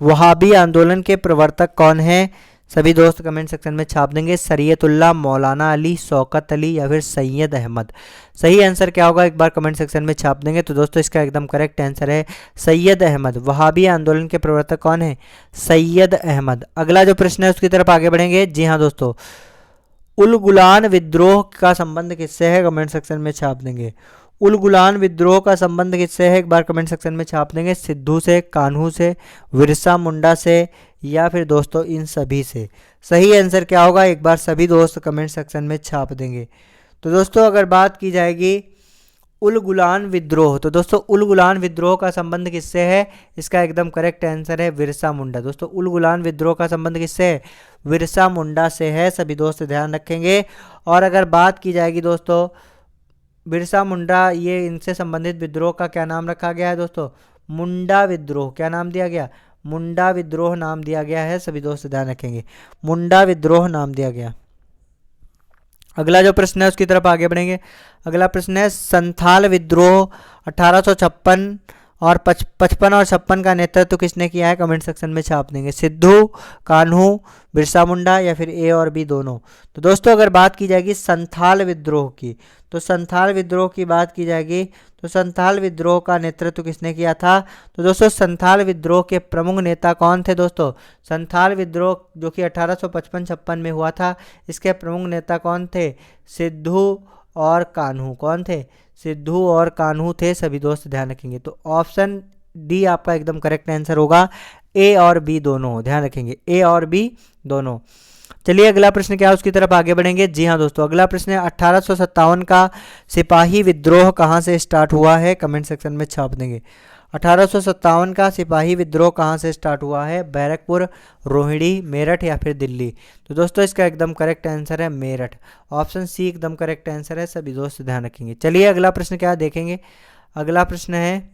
वहाबी आंदोलन के प्रवर्तक कौन है, सभी दोस्त कमेंट सेक्शन में छाप देंगे। शरीयतुल्लाह, मौलाना अली, शौकत अली या फिर सैयद अहमद। सही आंसर क्या होगा एक बार कमेंट सेक्शन में छाप देंगे। तो दोस्तों इसका एकदम करेक्ट आंसर है सैयद अहमद। वहाबी आंदोलन के प्रवर्तक कौन है? सैयद अहमद। अगला जो प्रश्न है उसकी तरफ आगे बढ़ेंगे। जी हाँ दोस्तों, उल गुलान विद्रोह का संबंध किससे है? कमेंट सेक्शन में छाप देंगे। उल गुलान विद्रोह का संबंध किससे है? एक बार कमेंट सेक्शन में छाप देंगे। सिद्धू से, कान्हू से, बिरसा मुंडा से या फिर दोस्तों इन सभी से। सही आंसर क्या होगा एक बार सभी दोस्त कमेंट सेक्शन में छाप देंगे। तो दोस्तों अगर बात की जाएगी उल गुलान विद्रोह, तो दोस्तों उल गुलान विद्रोह का संबंध किससे है? इसका एकदम करेक्ट आंसर है बिरसा मुंडा। दोस्तों उल गुलान विद्रोह का संबंध किससे है? बिरसा मुंडा से है, सभी दोस्त ध्यान रखेंगे। और अगर बात की जाएगी दोस्तों बिरसा मुंडा, ये इनसे संबंधित विद्रोह का क्या नाम रखा गया है दोस्तों? मुंडा विद्रोह। क्या नाम दिया गया? मुंडा विद्रोह नाम दिया गया है, सभी दोस्त ध्यान रखेंगे। मुंडा विद्रोह नाम दिया गया। अगला जो प्रश्न है उसकी तरफ आगे बढ़ेंगे। अगला प्रश्न है संथाल विद्रोह 1856 और 55 और 56 का नेतृत्व किसने किया है? कमेंट सेक्शन में छाप देंगे। सिद्धू, कान्हू, बिरसा मुंडा या फिर ए और बी दोनों। तो दोस्तों अगर बात की जाएगी संथाल विद्रोह की, तो संथाल विद्रोह की बात की जाएगी तो संथाल विद्रोह का नेतृत्व किसने किया था? तो दोस्तों संथाल विद्रोह के प्रमुख नेता कौन थे दोस्तों? संथाल विद्रोह जो कि 1855-56 में हुआ था, इसके प्रमुख नेता कौन थे? सिद्धू और कान्हू। कौन थे? सिद्धू और कान्हू थे, सभी दोस्त ध्यान रखेंगे। तो ऑप्शन डी आपका एकदम करेक्ट आंसर होगा, ए और बी दोनों। ध्यान रखेंगे ए और बी दोनों। चलिए अगला प्रश्न क्या है उसकी तरफ आगे बढ़ेंगे। जी हाँ दोस्तों, अगला प्रश्न है 1857 का सिपाही विद्रोह कहाँ से स्टार्ट हुआ है? कमेंट सेक्शन में छाप देंगे। 1857 का सिपाही विद्रोह कहाँ से स्टार्ट हुआ है? बैरकपुर, रोहिणी, मेरठ या फिर दिल्ली। तो दोस्तों इसका एकदम करेक्ट आंसर है मेरठ। ऑप्शन सी एकदम करेक्ट आंसर है, सभी दोस्त ध्यान रखेंगे। चलिए अगला प्रश्न क्या देखेंगे। अगला प्रश्न है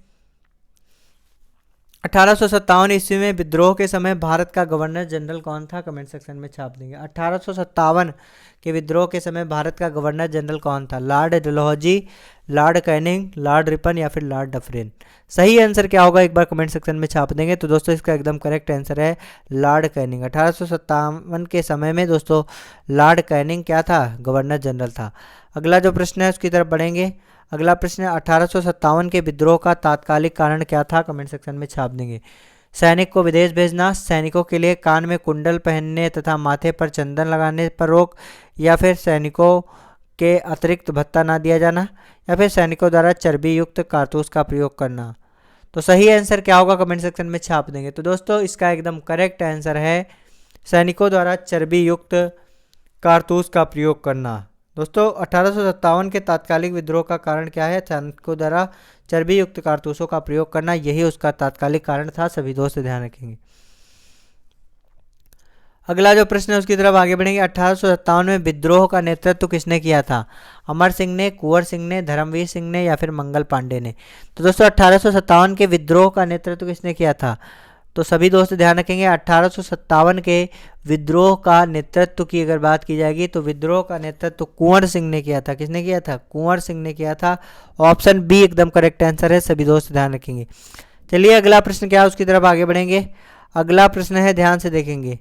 1857 ईस्वी में विद्रोह के समय भारत का गवर्नर जनरल कौन था? कमेंट सेक्शन में छाप देंगे। 1857 के विद्रोह के समय भारत का गवर्नर जनरल कौन था? Lord Dalhousie, Lord Canning, Lord Ripon या फिर लॉर्ड डफरिन। सही आंसर क्या होगा एक बार कमेंट सेक्शन में छाप देंगे। तो दोस्तों इसका एकदम करेक्ट आंसर है लॉर्ड कैनिंग। 1857 के समय में दोस्तों लॉर्ड कैनिंग क्या था? गवर्नर जनरल था। अगला जो प्रश्न है उसकी तरफ बढ़ेंगे। अगला प्रश्न है 1857 के विद्रोह का तात्कालिक कारण क्या था? कमेंट सेक्शन में छाप देंगे। सैनिक को विदेश भेजना, सैनिकों के लिए कान में कुंडल पहनने तथा माथे पर चंदन लगाने पर रोक, या फिर सैनिकों के अतिरिक्त भत्ता ना दिया जाना, या फिर सैनिकों द्वारा चर्बी युक्त कारतूस का प्रयोग करना। तो सही आंसर क्या होगा कमेंट सेक्शन में छाप देंगे। तो दोस्तों इसका एकदम करेक्ट आंसर है सैनिकों द्वारा चर्बी युक्त कारतूस का प्रयोग करना। दोस्तों 1857 के तात्कालिक विद्रोह का कारण क्या है? सैनिकों द्वारा चर्बी युक्त कारतूसों का प्रयोग करना, यही उसका तात्कालिक कारण था, सभी दोस्त ध्यान रखेंगे। अगला जो प्रश्न है उसकी तरफ आगे बढ़ेंगे। 1857 में विद्रोह का नेतृत्व किसने किया था? अमर सिंह ने, कुंवर सिंह ने, धर्मवीर सिंह ने या फिर मंगल पांडे ने। तो दोस्तों 1857 के विद्रोह का नेतृत्व किसने किया था? तो सभी दोस्त ध्यान रखेंगे 1857 के विद्रोह का नेतृत्व की अगर बात की जाएगी तो विद्रोह का नेतृत्व कुंवर सिंह ने किया था। किसने किया था? कुंवर सिंह ने किया था। ऑप्शन बी एकदम करेक्ट आंसर है, सभी दोस्त ध्यान रखेंगे। चलिए अगला प्रश्न क्या है उसकी तरफ आगे बढ़ेंगे। अगला प्रश्न है, ध्यान से देखेंगे,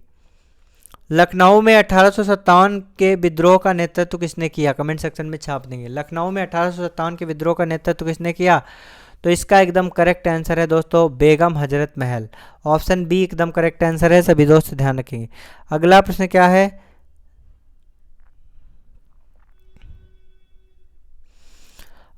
लखनऊ में 1857 के विद्रोह का नेतृत्व किसने किया? कमेंट सेक्शन में छाप देंगे। लखनऊ में 1857 के विद्रोह का नेतृत्व किसने किया? तो इसका एकदम करेक्ट आंसर है दोस्तों बेगम हजरत महल। ऑप्शन बी एकदम करेक्ट आंसर है, सभी दोस्त ध्यान रखेंगे। अगला प्रश्न क्या है,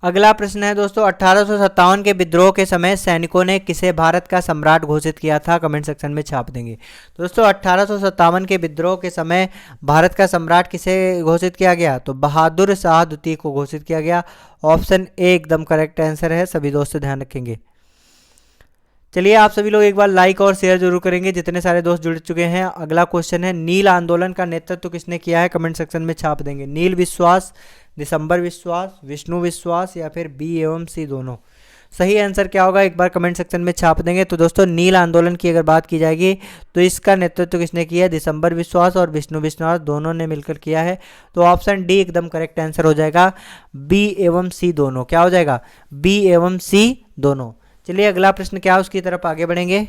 अगला प्रश्न है दोस्तों, 1857 के विद्रोह के समय सैनिकों ने किसे भारत का सम्राट घोषित किया था? कमेंट सेक्शन में छाप देंगे। तो दोस्तों 1857 के विद्रोह के समय भारत का सम्राट किसे घोषित किया गया? तो बहादुर शाह द्वितीय को घोषित किया गया। ऑप्शन ए एकदम करेक्ट आंसर है, सभी दोस्त ध्यान रखेंगे। चलिए आप सभी लोग एक बार लाइक और शेयर जरूर करेंगे जितने सारे दोस्त जुड़ चुके हैं। अगला क्वेश्चन है, नील आंदोलन का नेतृत्व किसने किया है? कमेंट सेक्शन में छाप देंगे। नील विश्वास, दिसंबर विश्वास, विष्णु विश्वास या फिर बी एवं सी दोनों। सही आंसर क्या होगा एक बार कमेंट सेक्शन में छाप देंगे। तो दोस्तों नील आंदोलन की अगर बात की जाएगी तो इसका नेतृत्व किसने किया है? दिसंबर विश्वास और विष्णु विश्वास दोनों ने मिलकर किया है। तो ऑप्शन डी एकदम करेक्ट आंसर हो जाएगा, बी एवं सी दोनों। क्या हो जाएगा? बी एवं सी दोनों। चलिए अगला प्रश्न क्या है उसकी तरफ आगे बढ़ेंगे।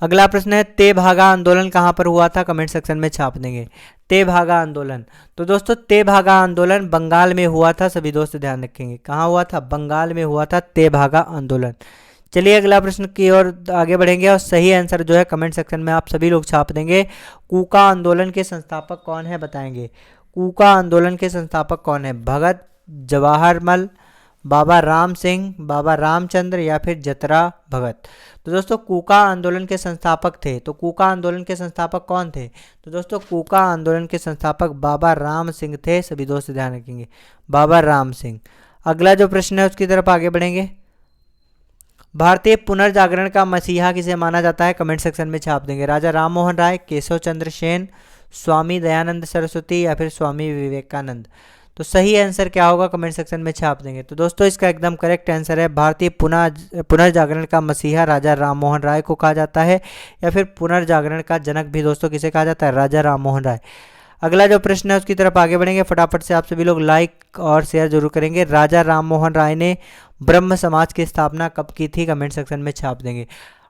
अगला प्रश्न है, तेभागा आंदोलन कहाँ पर हुआ था? कमेंट सेक्शन में छाप देंगे। तेभागा आंदोलन, तो दोस्तों तेभागा आंदोलन बंगाल में हुआ था, सभी दोस्त ध्यान रखेंगे। कहाँ हुआ था? बंगाल में हुआ था तेभागा आंदोलन। चलिए अगला प्रश्न की ओर आगे बढ़ेंगे और सही आंसर जो है कमेंट सेक्शन में आप सभी लोग छाप देंगे। कूका आंदोलन के संस्थापक कौन है? बताएंगे। कूका आंदोलन के संस्थापक कौन है? भगत जवाहरलाल, बाबा राम सिंह, बाबा रामचंद्र या फिर जतरा भगत। तो दोस्तों कूका आंदोलन के संस्थापक थे, तो कूका आंदोलन के संस्थापक कौन थे? तो दोस्तों कूका आंदोलन के संस्थापक बाबा राम सिंह थे, सभी दोस्त ध्यान रखेंगे, बाबा राम सिंह। अगला जो प्रश्न है उसकी तरफ आगे बढ़ेंगे। भारतीय पुनर्जागरण का मसीहा किसे माना जाता है? कमेंट सेक्शन में छाप देंगे। राजा राम मोहन राय, केशव चंद्र सेन, स्वामी दयानंद सरस्वती या फिर स्वामी विवेकानंद। तो सही आंसर क्या होगा कमेंट सेक्शन में छाप देंगे। तो दोस्तों इसका एकदम करेक्ट आंसर है, भारतीय पुनर्जागरण का मसीहा राजा राम मोहन राय को कहा जाता है, या फिर पुनर्जागरण का जनक भी दोस्तों किसे कहा जाता है? राजा राम मोहन राय। अगला जो प्रश्न है उसकी तरफ आगे बढ़ेंगे। फटाफट से आप सभी लोग लाइक और शेयर जरूर करेंगे। राजा राम मोहन राय ने ब्रह्म समाज की स्थापना कब की थी? कमेंट सेक्शन में छाप देंगे।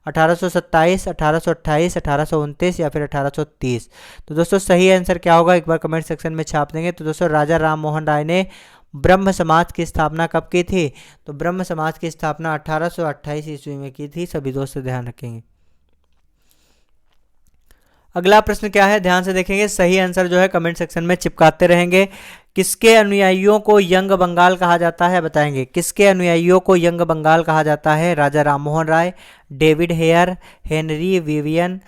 1827, 1828, 1829 या फिर 1830। तो दोस्तों सही आंसर क्या होगा एक बार कमेंट सेक्शन में छाप देंगे। तो दोस्तों राजा राम मोहन राय ने ब्रह्म समाज की स्थापना कब की थी? तो ब्रह्म समाज की स्थापना 1828 ईस्वी में की थी, सभी दोस्त ध्यान रखेंगे। अगला प्रश्न क्या है ध्यान से देखेंगे, सही आंसर जो है कमेंट सेक्शन में चिपकाते रहेंगे। किसके अनुयायियों को यंग बंगाल कहा जाता है? बताएंगे। किसके अनुयायियों को यंग बंगाल कहा जाता है? राजा Ram Mohan Roy, David Hare, Henry Vivian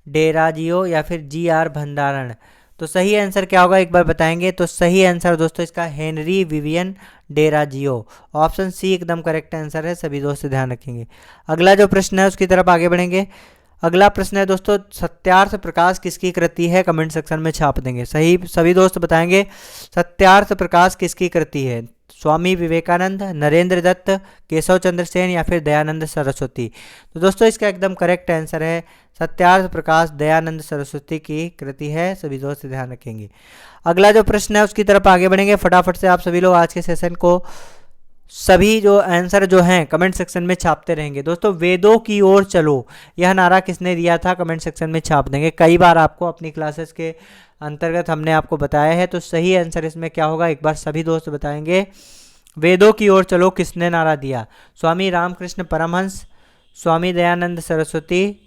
डेराजियो या फिर जी आर भंडारण। तो सही आंसर क्या होगा एक बार बताएंगे। तो सही आंसर दोस्तों इसका हेनरी विवियन डेराजियो, ऑप्शन सी एकदम करेक्ट आंसर है, सभी दोस्त ध्यान रखेंगे। अगला जो प्रश्न है उसकी तरफ आगे बढ़ेंगे। अगला प्रश्न है दोस्तों, सत्यार्थ प्रकाश किसकी कृति है? कमेंट सेक्शन में छाप देंगे। सही सभी दोस्त बताएंगे सत्यार्थ प्रकाश किसकी कृति है? स्वामी विवेकानंद, नरेंद्र दत्त, केशव चंद्र सेन या फिर दयानंद सरस्वती। तो दोस्तों इसका एकदम करेक्ट आंसर है सत्यार्थ प्रकाश दयानंद सरस्वती की कृति है, सभी दोस्त ध्यान रखेंगे। अगला जो प्रश्न है उसकी तरफ आगे बढ़ेंगे। फटाफट से आप सभी लोग आज के सेशन को सभी जो आंसर जो हैं कमेंट सेक्शन में छापते रहेंगे। दोस्तों वेदों की ओर चलो यह नारा किसने दिया था? कमेंट सेक्शन में छाप देंगे। कई बार आपको अपनी क्लासेस के अंतर्गत हमने आपको बताया है, तो सही आंसर इसमें क्या होगा एक बार सभी दोस्त बताएंगे। वेदों की ओर चलो किसने नारा दिया? स्वामी रामकृष्ण परमहंस, स्वामी दयानंद सरस्वती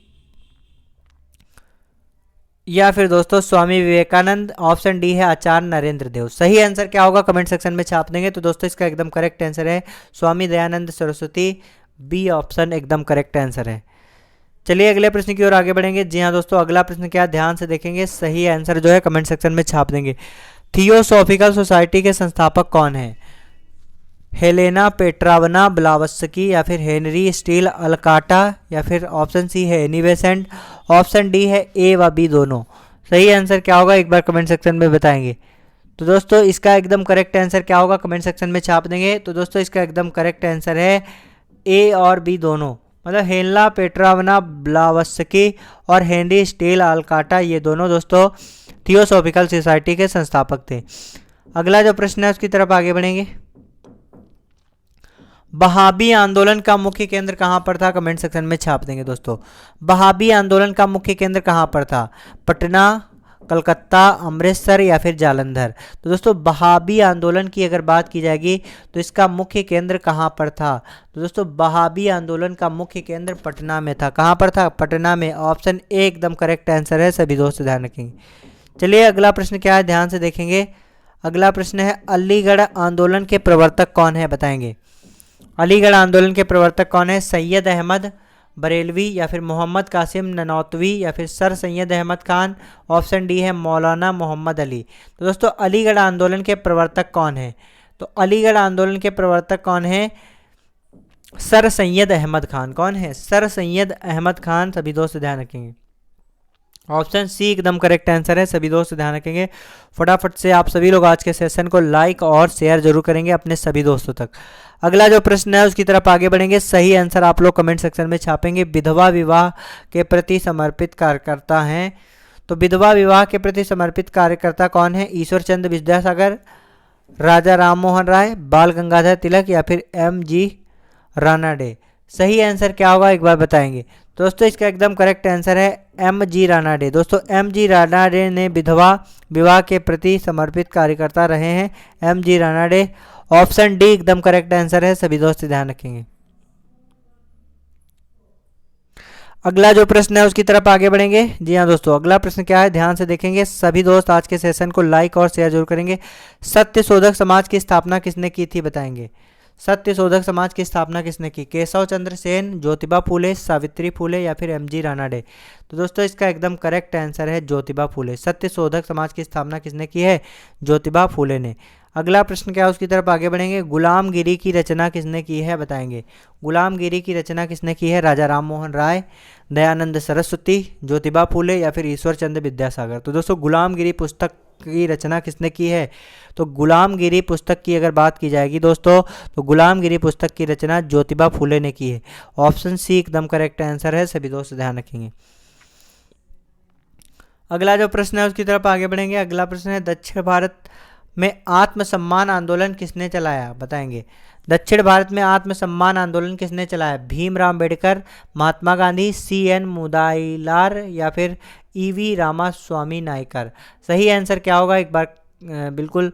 या फिर दोस्तों स्वामी विवेकानंद। ऑप्शन डी है आचार्य नरेंद्र देव। सही आंसर क्या होगा कमेंट सेक्शन में छाप देंगे। तो दोस्तों इसका एकदम करेक्ट आंसर है स्वामी दयानंद सरस्वती, बी ऑप्शन एकदम करेक्ट आंसर है। चलिए अगले प्रश्न की ओर आगे बढ़ेंगे। जी हाँ दोस्तों, अगला प्रश्न क्या ध्यान से देखेंगे, सही आंसर जो है कमेंट सेक्शन में छाप देंगे। थियोसॉफिकल सोसाइटी के संस्थापक कौन है? हेलेना पेट्रावना ब्लावस्की या फिर हेनरी स्टील अलकाटा या फिर ऑप्शन सी है एनी बेसेंट, ऑप्शन डी है ए व बी दोनों। सही आंसर क्या होगा एक बार कमेंट सेक्शन में बताएंगे। तो दोस्तों इसका एकदम करेक्ट आंसर क्या होगा कमेंट सेक्शन में छाप देंगे। तो दोस्तों इसका एकदम करेक्ट आंसर है ए और बी दोनों, मतलब हेलेना पेट्रावना ब्लावस्की और हेनरी स्टील अलकाटा, ये दोनों दोस्तों थियोसॉफिकल सोसाइटी के संस्थापक थे। अगला जो प्रश्न है उसकी तरफ आगे बढ़ेंगे। बहाबी आंदोलन का मुख्य केंद्र कहां पर था? कमेंट सेक्शन में छाप देंगे। दोस्तों बहाबी आंदोलन का मुख्य केंद्र कहां पर था? पटना, कलकत्ता, अमृतसर या फिर जालंधर। तो दोस्तों बहाबी आंदोलन की अगर बात की जाएगी तो इसका मुख्य केंद्र कहां पर था? तो दोस्तों बहाबी आंदोलन का मुख्य केंद्र पटना में था। कहां पर था? पटना में। ऑप्शन ए एकदम करेक्ट आंसर है, सभी दोस्त ध्यान रखेंगे। चलिए अगला प्रश्न क्या है ध्यान से देखेंगे। अगला प्रश्न है अलीगढ़ आंदोलन के प्रवर्तक कौन है, बताएंगे। अलीगढ़ आंदोलन के प्रवर्तक कौन है? सैयद अहमद बरेलवी या फिर मोहम्मद कासिम ननौतवी या फिर sir Syed Ahmad Khan. Option D है मौलाना मोहम्मद अली। तो दोस्तों अलीगढ़ आंदोलन के प्रवर्तक कौन है? तो अलीगढ़ आंदोलन के प्रवर्तक कौन है? सर सैयद अहमद खान। कौन है? सर सैयद अहमद खान। सभी दोस्त ध्यान रखेंगे। ऑप्शन सी एकदम करेक्ट आंसर है। सभी दोस्त ध्यान रखेंगे। फटाफट से आप सभी लोग आज के सेशन को लाइक और शेयर जरूर करेंगे अपने सभी दोस्तों तक। अगला जो प्रश्न है उसकी तरफ आगे बढ़ेंगे। सही आंसर आप लोग कमेंट सेक्शन में छापेंगे। विधवा विवाह के प्रति समर्पित कार्यकर्ता हैं। तो विधवा विवाह के प्रति समर्पित कार्यकर्ता कौन है? ईश्वर चंद्र विद्यासागर, राजा राम मोहन राय, बाल गंगाधर तिलक या फिर MG रानाडे। सही आंसर क्या होगा एक बार बताएंगे। दोस्तों इसका एकदम करेक्ट आंसर है MG रानाडे। दोस्तों MG रानाडे ने विधवा विवाह के प्रति समर्पित कार्यकर्ता रहे हैं। MG रानाडे। ऑप्शन डी एकदम करेक्ट आंसर है। सभी दोस्त ध्यान रखेंगे। अगला जो प्रश्न है उसकी तरफ आगे बढ़ेंगे। जी हाँ दोस्तों, अगला प्रश्न क्या है ध्यान से देखेंगे। सभी दोस्त आज के सेशन को लाइक और शेयर जरूर करेंगे। सत्यशोधक समाज की स्थापना किसने की थी, बताएंगे। सत्यशोधक समाज की स्थापना किसने की? केशव चंद्र सेन, ज्योतिबा फूले, सावित्री फूले या फिर MG रानाडे। तो दोस्तों इसका एकदम करेक्ट आंसर है ज्योतिबा फूले। सत्यशोधक समाज की स्थापना किसने की है? ज्योतिबा फूले ने। अगला प्रश्न क्या है उसकी तरफ आगे बढ़ेंगे। गुलामगिरी की रचना किसने की है, बताएंगे। गुलामगिरी की रचना किसने की है? राजा राम मोहन राय, दयानंद सरस्वती, ज्योतिबा फूले या फिर ईश्वर चंद्र विद्यासागर। तो दोस्तों गुलामगिरी पुस्तक की रचना किसने की है? तो गुलामगिरी पुस्तक की अगर बात की जाएगी दोस्तों तो गुलामगिरी पुस्तक की रचना ज्योतिबा फूले ने की है। ऑप्शन सी एकदम करेक्ट आंसर है। सभी दोस्त ध्यान रखेंगे। अगला जो प्रश्न है उसकी तरफ आगे बढ़ेंगे। अगला प्रश्न है दक्षिण भारत में आत्मसम्मान आंदोलन किसने चलाया, बताएंगे। दक्षिण भारत में आत्मसम्मान आंदोलन किसने चलाया? भीमराव अम्बेडकर, महात्मा गांधी, CN मुदाइलार या फिर EV रामास्वामी नायकर। सही आंसर क्या होगा एक बार बिल्कुल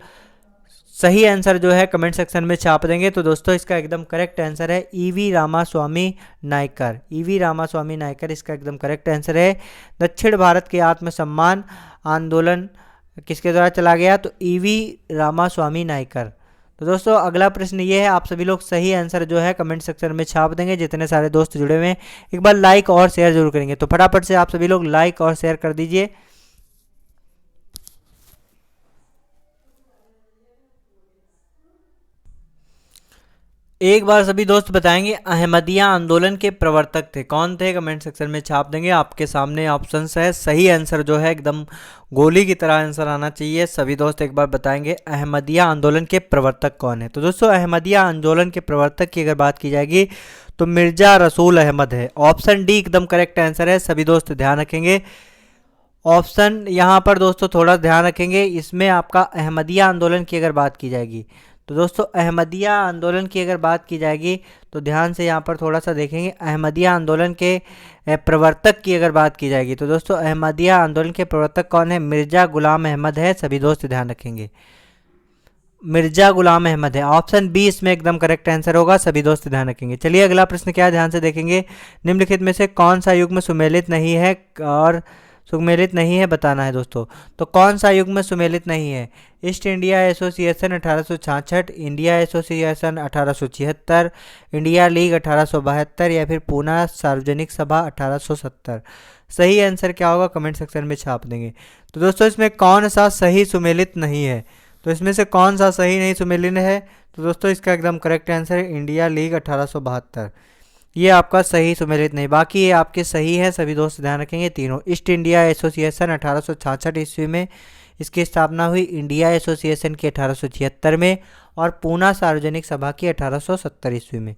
सही आंसर जो है कमेंट सेक्शन में छाप देंगे। तो दोस्तों इसका एकदम करेक्ट आंसर है EV रामास्वामी नायकर। EV रामास्वामी नायकर इसका एकदम करेक्ट आंसर है। दक्षिण भारत के आत्मसम्मान आंदोलन किसके द्वारा चला गया? तो EV रामास्वामी नायकर। तो दोस्तों अगला प्रश्न ये है, आप सभी लोग सही आंसर जो है कमेंट सेक्शन में छाप देंगे। जितने सारे दोस्त जुड़े हुए हैं एक बार लाइक और शेयर जरूर करेंगे। तो फटाफट से आप सभी लोग लाइक और शेयर कर दीजिए। एक बार सभी दोस्त बताएंगे अहमदिया आंदोलन के प्रवर्तक थे कौन थे? कमेंट सेक्शन में छाप देंगे। आपके सामने ऑप्शंस है। सही आंसर जो है एकदम गोली की तरह आंसर आना चाहिए। सभी दोस्त एक बार बताएंगे अहमदिया आंदोलन के प्रवर्तक कौन है? तो दोस्तों अहमदिया आंदोलन के प्रवर्तक की अगर बात की जाएगी तो मिर्जा रसूल अहमद है। ऑप्शन डी एकदम करेक्ट आंसर है। सभी दोस्त ध्यान रखेंगे। ऑप्शन यहाँ पर दोस्तों थोड़ा ध्यान रखेंगे, इसमें आपका अहमदिया आंदोलन की अगर बात की जाएगी तो दोस्तों अहमदिया आंदोलन की अगर बात की जाएगी तो ध्यान से यहाँ पर थोड़ा सा देखेंगे। अहमदिया आंदोलन के प्रवर्तक की अगर बात की जाएगी तो दोस्तों अहमदिया आंदोलन के प्रवर्तक कौन है? मिर्जा गुलाम अहमद है। सभी दोस्त ध्यान रखेंगे। मिर्जा गुलाम अहमद है। ऑप्शन बी इसमें एकदम करेक्ट आंसर होगा। सभी दोस्त ध्यान रखेंगे। चलिए अगला प्रश्न क्या है ध्यान से देखेंगे। निम्नलिखित में से कौन सा युग्म सुमेलित नहीं है और सुमेलित नहीं है बताना है दोस्तों। तो कौन सा युग्म सुमेलित नहीं है? East India association 1866, India association 1876, India league 1872 या फिर पूना सार्वजनिक सभा 1870। सही आंसर क्या होगा कमेंट सेक्शन में छाप देंगे। तो दोस्तों इसमें कौन सा सही सुमेलित नहीं है? तो इसमें से कौन सा सही नहीं सुमेलित है? तो दोस्तों इसका एकदम करेक्ट आंसर है इंडिया लीग 1872। ये आपका सही सुमेलित नहीं, बाकी ये आपके सही है। सभी दोस्त ध्यान रखेंगे तीनों। ईस्ट इंडिया एसोसिएशन 1866 ईस्वी में इसकी स्थापना हुई, इंडिया एसोसिएशन की 1876 में और पूना सार्वजनिक सभा की 1870 ईस्वी में।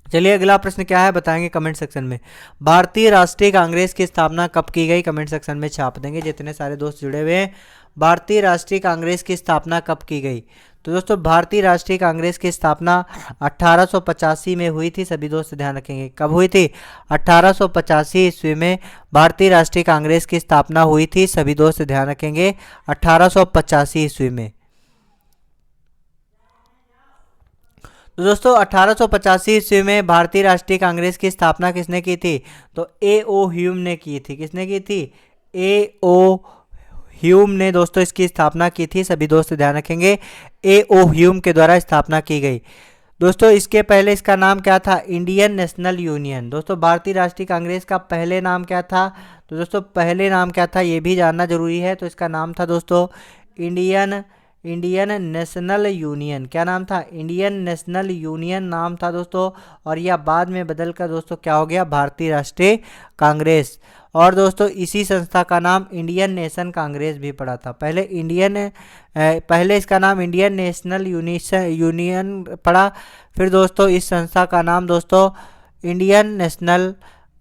चलिए अगला प्रश्न क्या है बताएंगे कमेंट सेक्शन में। भारतीय राष्ट्रीय कांग्रेस की स्थापना कब की गई? कमेंट सेक्शन में छाप देंगे जितने सारे दोस्त जुड़े हुए हैं। भारतीय राष्ट्रीय कांग्रेस की स्थापना कब की गई? तो दोस्तों भारतीय राष्ट्रीय कांग्रेस की स्थापना 1885 में हुई थी। सभी दोस्त ध्यान रखेंगे कब हुई थी? 1885 ईस्वी में भारतीय राष्ट्रीय कांग्रेस की स्थापना हुई थी। सभी दोस्त ध्यान रखेंगे 1885 ईस्वी में। तो दोस्तों 1885 ईस्वी में भारतीय राष्ट्रीय कांग्रेस की स्थापना किसने की थी? तो A.O. ह्यूम ने की थी। किसने की थी? A.O. ह्यूम ने दोस्तों इसकी स्थापना की थी, सभी दोस्त ध्यान रखेंगे। A.O. ह्यूम के द्वारा स्थापना की गई। दोस्तों इसके पहले इसका नाम क्या था? Indian national union. दोस्तों भारतीय राष्ट्रीय कांग्रेस का पहले नाम क्या था? तो दोस्तों पहले नाम क्या था ये भी जानना जरूरी है। तो इसका नाम था दोस्तों इंडियन नेशनल यूनियन। क्या नाम था? इंडियन नेशनल यूनियन नाम था दोस्तों। और यह बाद में बदलकर दोस्तों क्या हो गया? भारतीय राष्ट्रीय कांग्रेस। और दोस्तों इसी संस्था का नाम इंडियन नेशन कांग्रेस भी पड़ा था। पहले इसका नाम इंडियन नेशनल यूनियन पड़ा, फिर दोस्तों इस संस्था का नाम दोस्तों इंडियन नेशनल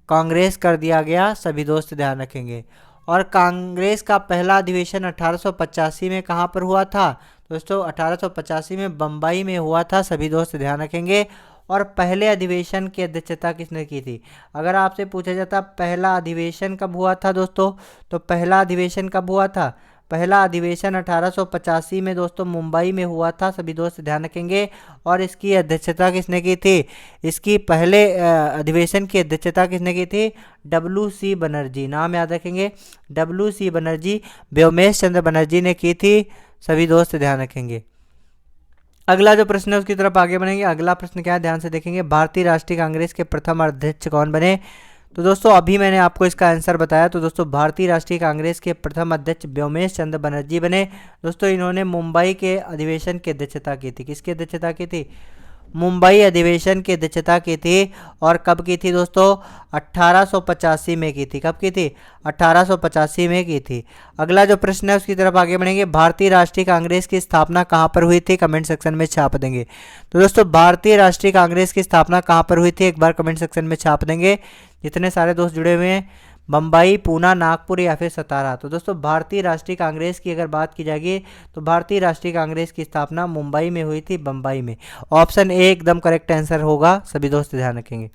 कांग्रेस कर दिया गया, सभी दोस्त ध्यान रखेंगे। और कांग्रेस का पहला अधिवेशन 1885 में कहाँ पर हुआ था? दोस्तों 1885 में बम्बई में हुआ था, सभी दोस्त ध्यान रखेंगे। और पहले अधिवेशन की अध्यक्षता किसने की थी? अगर आपसे पूछा जाता पहला अधिवेशन कब हुआ था दोस्तों, तो पहला अधिवेशन कब हुआ था? पहला अधिवेशन 1885 में दोस्तों मुंबई में हुआ था, सभी दोस्त ध्यान रखेंगे। और इसकी अध्यक्षता किसने की थी? इसकी पहले अधिवेशन की अध्यक्षता किसने की थी? WC बनर्जी। नाम याद रखेंगे, WC बनर्जी, व्योमेश चंद्र बनर्जी ने की थी, सभी दोस्त ध्यान रखेंगे। अगला जो प्रश्न है उसकी तरफ आगे बढ़ेंगे। अगला प्रश्न क्या है, ध्यान से देखेंगे। भारतीय राष्ट्रीय कांग्रेस के प्रथम अध्यक्ष कौन बने? तो दोस्तों अभी मैंने आपको इसका आंसर बताया। तो दोस्तों भारतीय राष्ट्रीय कांग्रेस के प्रथम अध्यक्ष व्योमेश चंद्र बनर्जी बने। दोस्तों इन्होंने मुंबई के अधिवेशन की अध्यक्षता की थी। किसकी अध्यक्षता की थी? मुंबई अधिवेशन की अध्यक्षता की थी। और कब की थी दोस्तों? 1885 में की थी। कब की थी? 1885 में की थी। अगला जो प्रश्न है उसकी तरफ आगे बढ़ेंगे। भारतीय राष्ट्रीय कांग्रेस की स्थापना कहाँ पर हुई थी? कमेंट सेक्शन में छाप देंगे। तो दोस्तों भारतीय राष्ट्रीय कांग्रेस की स्थापना कहाँ पर हुई थी? एक बार कमेंट सेक्शन में छाप देंगे जितने सारे दोस्त जुड़े हुए हैं। बम्बई, पूना, नागपुर या फिर सतारा। तो दोस्तों भारतीय राष्ट्रीय कांग्रेस की अगर बात की जाएगी तो भारतीय राष्ट्रीय कांग्रेस की स्थापना मुंबई में हुई थी, बम्बई में। ऑप्शन ए एकदम करेक्ट आंसर होगा, सभी दोस्त ध्यान रखेंगे।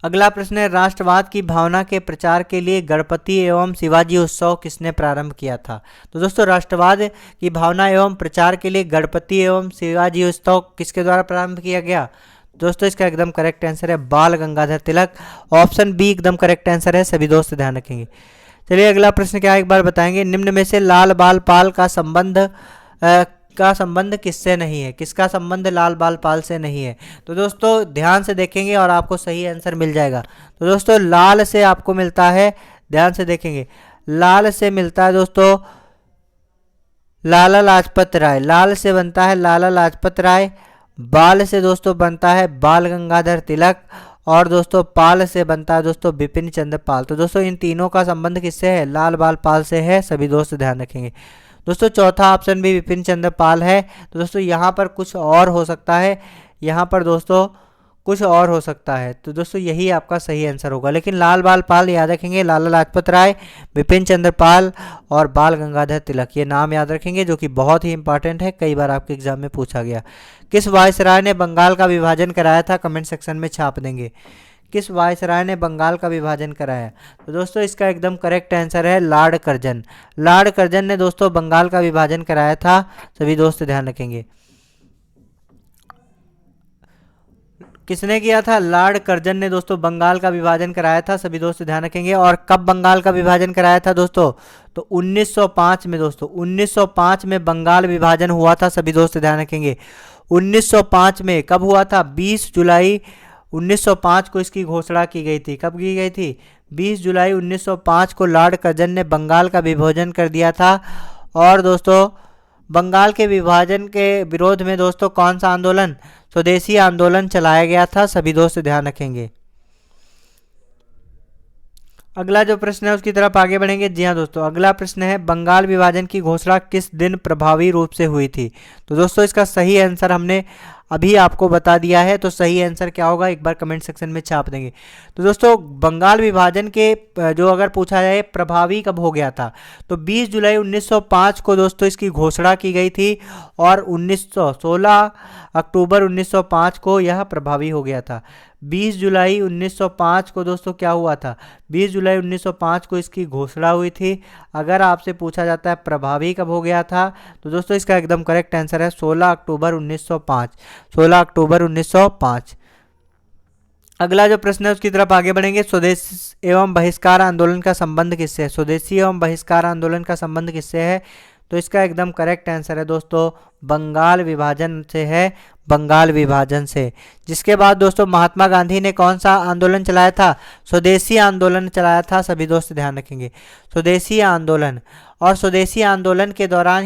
अगला प्रश्न है, राष्ट्रवाद की भावना के प्रचार के लिए गणपति एवं शिवाजी उत्सव किसने प्रारंभ किया था? तो दोस्तों राष्ट्रवाद की भावना एवं प्रचार के लिए गणपति एवं शिवाजी उत्सव किसके द्वारा प्रारंभ किया गया? दोस्तों इसका एकदम करेक्ट आंसर है बाल गंगाधर तिलक। ऑप्शन बी एकदम करेक्ट आंसर है, सभी दोस्त ध्यान रखेंगे। चलिए अगला प्रश्न क्या है एक बार बताएंगे। निम्न में से लाल बाल पाल का संबंध किससे नहीं है? किसका संबंध लाल बाल पाल से नहीं है? तो दोस्तों ध्यान से देखेंगे और आपको सही आंसर मिल जाएगा। तो दोस्तों लाल से आपको मिलता है, ध्यान से देखेंगे, लाल से मिलता है दोस्तों लाला लाजपत राय। लाल से बनता है लाला लाजपत राय, बाल से दोस्तों बनता है बाल गंगाधर तिलक, और दोस्तों पाल से बनता है दोस्तों बिपिन चंद्र पाल। तो दोस्तों इन तीनों का संबंध किससे है? लाल बाल पाल से है, सभी दोस्त ध्यान रखेंगे। दोस्तों चौथा ऑप्शन भी विपिन चंद्र पाल है। तो दोस्तों यहाँ पर कुछ और हो सकता है, यहाँ पर दोस्तों कुछ और हो सकता है। तो दोस्तों यही आपका सही आंसर होगा, लेकिन लाल बाल पाल याद रखेंगे, लाला लाजपत राय, विपिन चंद्र पाल और बाल गंगाधर तिलक, ये नाम याद रखेंगे जो कि बहुत ही इंपॉर्टेंट है, कई बार आपके एग्जाम में पूछा गया। किस वायसराय ने बंगाल का विभाजन कराया था? कमेंट सेक्शन में छाप देंगे। किस वायसराय ने बंगाल का विभाजन कराया? तो दोस्तों इसका एकदम करेक्ट आंसर है लॉर्ड कर्जन। लॉर्ड कर्जन ने दोस्तों बंगाल का विभाजन कराया था, सभी दोस्त ध्यान रखेंगे। किसने किया था? लॉर्ड कर्जन ने दोस्तों बंगाल का विभाजन कराया था, सभी दोस्त ध्यान रखेंगे। और कब बंगाल का विभाजन कराया था दोस्तों? तो 1905 में दोस्तों, 1905 में बंगाल विभाजन हुआ था, सभी दोस्त ध्यान रखेंगे। 1905 में कब हुआ था? 20 जुलाई 1905 को इसकी घोषणा की गई थी। कब की गई थी? 20 जुलाई 1905 को लॉर्ड कर्जन ने बंगाल का विभाजन कर दिया था। और दोस्तों बंगाल के विभाजन के विरोध में दोस्तों कौन सा आंदोलन? स्वदेशी आंदोलन चलाया गया था, सभी दोस्त ध्यान रखेंगे। अगला जो प्रश्न है उसकी तरफ आगे बढ़ेंगे। जी हाँ दोस्तों, अगला प्रश्न है, बंगाल विभाजन की घोषणा किस दिन प्रभावी रूप से हुई थी? तो दोस्तों इसका सही आंसर हमने अभी आपको बता दिया है। तो सही आंसर क्या होगा एक बार कमेंट सेक्शन में छाप देंगे। तो दोस्तों बंगाल विभाजन के जो अगर पूछा जाए प्रभावी कब हो गया था, तो 20 जुलाई 1905 को दोस्तों इसकी घोषणा की गई थी, और 16 अक्टूबर 1905 को यह प्रभावी हो गया था। 20 जुलाई 1905 को दोस्तों क्या हुआ था? 20 जुलाई 1905 को इसकी घोषणा हुई थी। अगर आपसे पूछा जाता है प्रभावी कब हो गया था, तो दोस्तों इसका एकदम करेक्ट आंसर है 16 अक्टूबर 1905। 16 अक्टूबर 1905। अगला जो प्रश्न है उसकी तरफ आगे बढ़ेंगे। स्वदेशी एवं बहिष्कार आंदोलन का संबंध किससे है? स्वदेशी एवं बहिष्कार आंदोलन का संबंध किससे है? तो इसका एकदम करेक्ट आंसर है दोस्तों बंगाल विभाजन से है, बंगाल विभाजन से। जिसके बाद दोस्तों महात्मा गांधी ने कौन सा आंदोलन चलाया था? स्वदेशी आंदोलन चलाया था। सभी दोस्त ध्यान रखेंगे स्वदेशी आंदोलन। और स्वदेशी आंदोलन के दौरान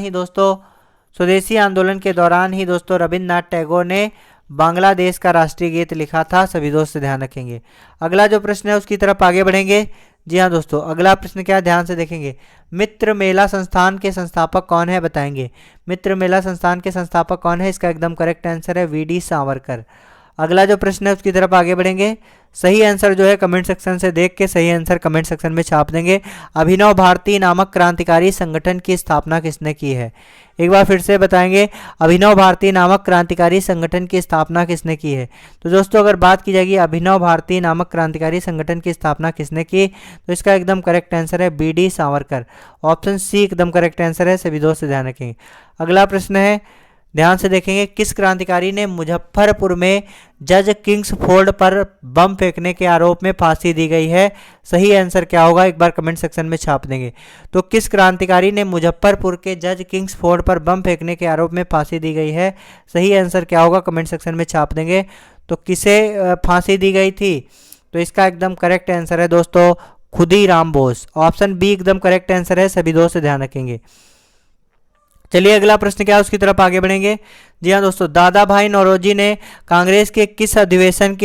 ही दोस्तों रविन्द्रनाथ टैगोर ने बांग्लादेश का राष्ट्रीय गीत लिखा था। सभी दोस्त ध्यान रखेंगे। अगला जो प्रश्न है उसकी तरफ आगे बढ़ेंगे। जी हाँ दोस्तों, अगला प्रश्न क्या है ध्यान से देखेंगे। मित्र मेला संस्थान के संस्थापक कौन है बताएंगे? मित्र मेला संस्थान के संस्थापक कौन है? इसका एकदम करेक्ट आंसर है वी.डी. सावरकर। अगला जो प्रश्न है उसकी तरफ आगे बढ़ेंगे। सही आंसर जो है कमेंट सेक्शन से देख के सही आंसर कमेंट सेक्शन में छाप देंगे। अभिनव भारती नामक क्रांतिकारी संगठन की स्थापना किसने की है? एक बार फिर से बताएंगे, अभिनव भारती नामक क्रांतिकारी संगठन की स्थापना किसने की है? तो दोस्तों अगर बात की जाएगी अभिनव भारती नामक क्रांतिकारी संगठन की स्थापना किसने की, तो इसका एकदम करेक्ट आंसर है बी.डी. सावरकर। ऑप्शन सी एकदम करेक्ट आंसर है। सभी दोस्त ध्यान रखेंगे। अगला प्रश्न है, ध्यान से देखेंगे। किस क्रांतिकारी ने मुजफ्फरपुर में जज किंग्सफोर्ड पर बम फेंकने के आरोप में फांसी दी गई है? सही आंसर क्या होगा एक बार कमेंट सेक्शन में छाप देंगे। तो किस क्रांतिकारी ने मुजफ्फरपुर के जज किंग्सफोर्ड पर बम फेंकने के आरोप में फांसी दी गई है? सही आंसर क्या होगा कमेंट सेक्शन में छाप देंगे। तो किसे फांसी दी गई थी? तो इसका एकदम करेक्ट आंसर है दोस्तों खुदीराम बोस। ऑप्शन बी एकदम करेक्ट आंसर है। सभी दोस्त ध्यान रखेंगे। चलिए अगला प्रश्न क्या है उसकी तरफ आगे बढ़ेंगे। जी हाँ दोस्तों, दादा भाई नौरोजी ने कांग्रेस के किस अधिवेशन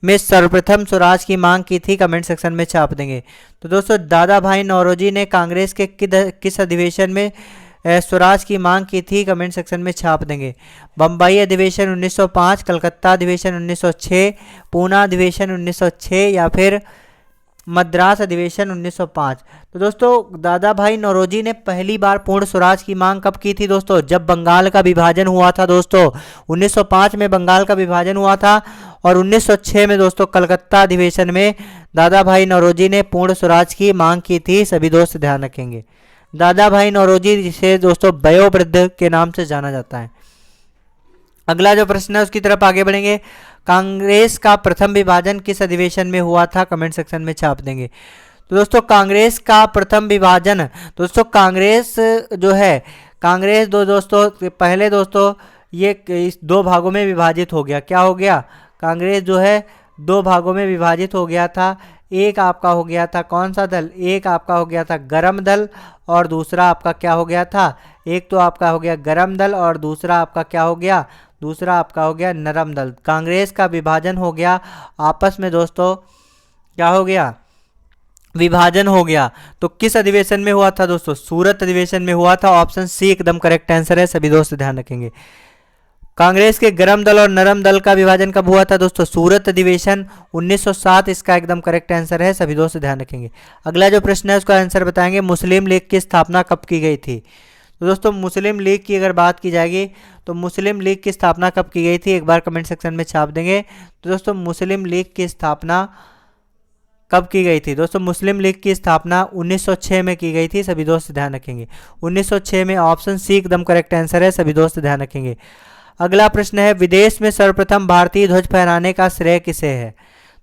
में सर्वप्रथम स्वराज की मांग की थी? कमेंट सेक्शन में छाप देंगे। तो दोस्तों दादा भाई नौरोजी ने कांग्रेस के किस अधिवेशन में स्वराज की मांग की थी? कमेंट सेक्शन में छाप देंगे। बम्बई अधिवेशन 1905, कलकत्ता अधिवेशन 1906, पूना अधिवेशन 1906 या फिर मद्रास अधिवेशन 1905। तो दोस्तों दादा भाई नौरोजी ने पहली बार पूर्ण स्वराज की मांग कब की थी दोस्तों? जब बंगाल का विभाजन हुआ था दोस्तों। 1905 में बंगाल का विभाजन हुआ था और 1906 में दोस्तों कलकत्ता अधिवेशन में दादा भाई नौरोजी ने पूर्ण स्वराज की मांग की थी। सभी दोस्त ध्यान रखेंगे। दादा भाई नौरोजी जिसे दोस्तों वयोवृद्ध के नाम से जाना जाता है। अगला जो प्रश्न है उसकी तरफ आगे बढ़ेंगे। कांग्रेस का प्रथम विभाजन किस अधिवेशन में हुआ था? कमेंट सेक्शन में छाप देंगे। तो दोस्तों कांग्रेस का प्रथम विभाजन, दोस्तों कांग्रेस जो है, कांग्रेस पहले दोस्तों ये इस दो भागों में विभाजित हो गया। क्या हो गया? कांग्रेस जो है दो भागों में विभाजित हो गया था। एक आपका हो गया था कौन सा दल? एक आपका हो गया था गरम दल और दूसरा आपका क्या हो गया था? एक तो आपका हो गया गरम दल और दूसरा आपका क्या हो गया? दूसरा आपका हो गया नरम दल। कांग्रेस का विभाजन हो गया आपस में दोस्तों, क्या हो गया? विभाजन हो गया। तो किस अधिवेशन में हुआ था दोस्तों? सूरत अधिवेशन में हुआ था। ऑप्शन सी एकदम करेक्ट आंसर है। सभी दोस्त ध्यान रखेंगे। कांग्रेस के गरम दल और नरम दल का विभाजन कब हुआ था दोस्तों? सूरत अधिवेशन 1907 इसका एकदम करेक्ट आंसर है। सभी दोस्त ध्यान रखेंगे। अगला जो प्रश्न है उसका आंसर बताएंगे। मुस्लिम लीग की स्थापना कब की गई थी? तो दोस्तों मुस्लिम लीग की अगर बात की जाएगी तो मुस्लिम लीग की स्थापना कब की गई थी? एक बार कमेंट सेक्शन में छाप देंगे। तो दोस्तों मुस्लिम लीग की स्थापना कब की गई थी? दोस्तों मुस्लिम लीग की स्थापना 1906 में की गई थी। सभी दोस्त ध्यान रखेंगे। 1906 में। ऑप्शन सी एकदम करेक्ट आंसर है। सभी दोस्त ध्यान रखेंगे। अगला प्रश्न है, विदेश में सर्वप्रथम भारतीय ध्वज फहराने का श्रेय किसे है?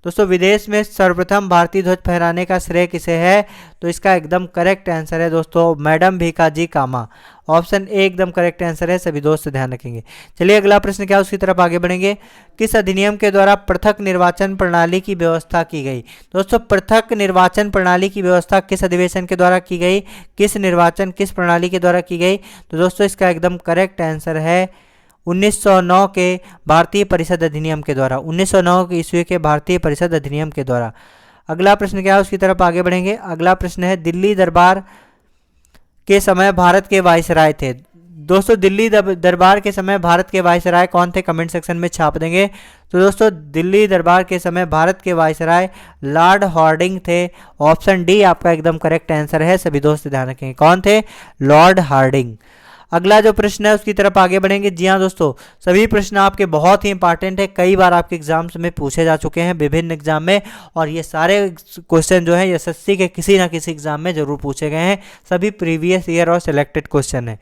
दोस्तों विदेश में सर्वप्रथम भारतीय ध्वज फहराने का श्रेय किसे है? तो इसका एकदम करेक्ट आंसर है दोस्तों madam Bhikaji Cama. Option A एकदम करेक्ट आंसर है। सभी दोस्त ध्यान रखेंगे। चलिए अगला प्रश्न क्या उसकी तरफ आगे बढ़ेंगे। किस अधिनियम के द्वारा पृथक निर्वाचन प्रणाली की व्यवस्था की गई? दोस्तों पृथक निर्वाचन प्रणाली की व्यवस्था किस अधिवेशन के द्वारा की गई? किस प्रणाली के द्वारा की गई? तो दोस्तों इसका एकदम करेक्ट आंसर है 1909 के भारतीय परिषद अधिनियम के द्वारा। 1909 के ईस्वी के भारतीय परिषद अधिनियम के द्वारा। अगला प्रश्न क्या है उसकी तरफ आगे बढ़ेंगे। अगला प्रश्न है, दिल्ली दरबार के समय भारत के वायसराय थे। दोस्तों दिल्ली दरबार के समय भारत के वायसराय कौन थे? कमेंट सेक्शन में छाप देंगे। तो दोस्तों दिल्ली दरबार के समय भारत के वायसराय लॉर्ड हार्डिंग थे। ऑप्शन डी आपका एकदम करेक्ट आंसर है। सभी दोस्त ध्यान रखेंगे। कौन थे? Lord Hardinge. अगला जो प्रश्न है उसकी तरफ आगे बढ़ेंगे। जी हाँ दोस्तों, सभी प्रश्न आपके बहुत ही इंपॉर्टेंट है। कई बार आपके एग्जाम्स में पूछे जा चुके हैं विभिन्न एग्जाम में, और ये सारे क्वेश्चन जो है एसएससी के किसी ना किसी एग्जाम में जरूर पूछे गए हैं। सभी प्रीवियस ईयर और सिलेक्टेड क्वेश्चन है।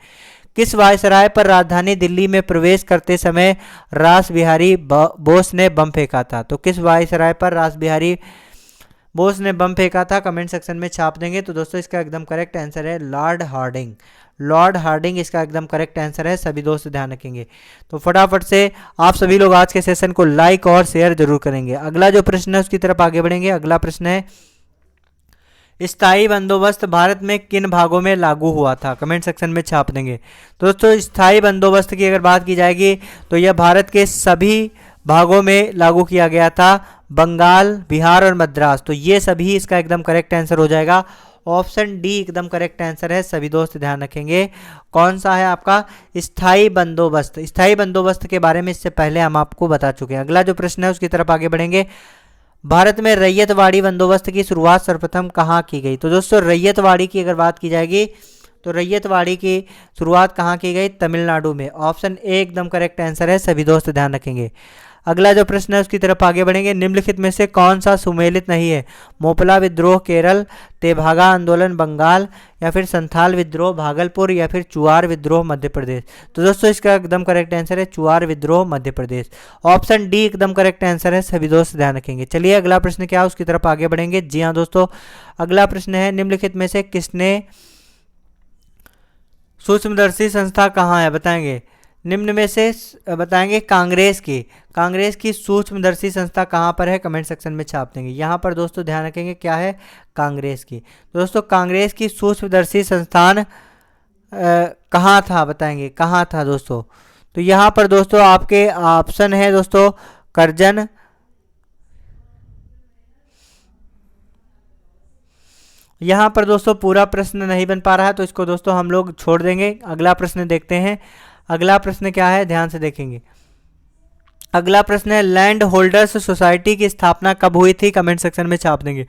किस वायसराय पर राजधानी दिल्ली में प्रवेश करते समय रास बिहारी बोस ने बम फेंका था? तो किस वायसराय पर रास बिहारी बोस ने बम फेंका था? कमेंट सेक्शन में छाप देंगे। तो दोस्तों इसका एकदम करेक्ट आंसर है लॉर्ड हार्डिंग। लॉर्ड हार्डिंग इसका एकदम करेक्ट आंसर है, सभी दोस्त ध्यान रखेंगे। तो फटाफट से आप सभी लोग आज के सेशन को लाइक और शेयर जरूर करेंगे। अगला जो प्रश्न है उसकी तरफ आगे बढ़ेंगे। अगला प्रश्न है, स्थायी बंदोबस्त भारत में किन भागों में लागू हुआ था? कमेंट सेक्शन में छाप देंगे। तो दोस्तों स्थायी बंदोबस्त की अगर बात की जाएगी तो यह भारत के सभी भागों में लागू किया गया था, बंगाल, बिहार और मद्रास। तो ये सभी इसका एकदम करेक्ट आंसर हो जाएगा। ऑप्शन डी एकदम करेक्ट आंसर है, सभी दोस्त ध्यान रखेंगे। कौन सा है आपका? स्थायी बंदोबस्त। स्थायी बंदोबस्त के बारे में इससे पहले हम आपको बता चुके हैं। अगला जो प्रश्न है उसकी तरफ आगे बढ़ेंगे। भारत में रैयतवाड़ी बंदोबस्त की शुरुआत सर्वप्रथम कहाँ की गई? तो दोस्तों रैयतवाड़ी की अगर बात की जाएगी तो रैयतवाड़ी की शुरुआत कहाँ की गई? तमिलनाडु में। ऑप्शन ए एकदम करेक्ट आंसर है, सभी दोस्त ध्यान रखेंगे। अगला जो प्रश्न है उसकी तरफ आगे बढ़ेंगे। निम्नलिखित में से कौन सा सुमेलित नहीं है? मोपला विद्रोह केरल, तेभागा आंदोलन बंगाल, या फिर संथाल विद्रोह भागलपुर, या फिर चुआर विद्रोह मध्य प्रदेश। तो दोस्तों इसका एकदम करेक्ट आंसर है चुआर विद्रोह मध्य प्रदेश। ऑप्शन डी एकदम करेक्ट आंसर है, सभी दोस्त ध्यान रखेंगे। चलिए अगला प्रश्न क्या है उसकी तरफ आगे बढ़ेंगे। जी हाँ दोस्तों, अगला प्रश्न है, निम्नलिखित में से किसने सूक्ष्मदर्शी संस्था कहाँ है? बताएंगे। निम्न में से बताएंगे कांग्रेस की सूक्ष्मदर्शी संस्था कहाँ पर है? कमेंट सेक्शन में छाप देंगे। यहाँ पर दोस्तों ध्यान रखेंगे क्या है? कांग्रेस की। दोस्तों कांग्रेस की सूक्ष्मदर्शी संस्थान कहाँ था? बताएंगे कहाँ था दोस्तों? तो यहाँ पर दोस्तों आपके ऑप्शन है दोस्तों करजन, यहाँ पर दोस्तों पूरा प्रश्न नहीं बन पा रहा है तो इसको दोस्तों हम लोग छोड़ देंगे। अगला प्रश्न देखते हैं। अगला प्रश्न क्या है, ध्यान से देखेंगे। अगला प्रश्न है, लैंड होल्डर्स सोसाइटी की स्थापना कब हुई थी? कमेंट सेक्शन में छाप देंगे।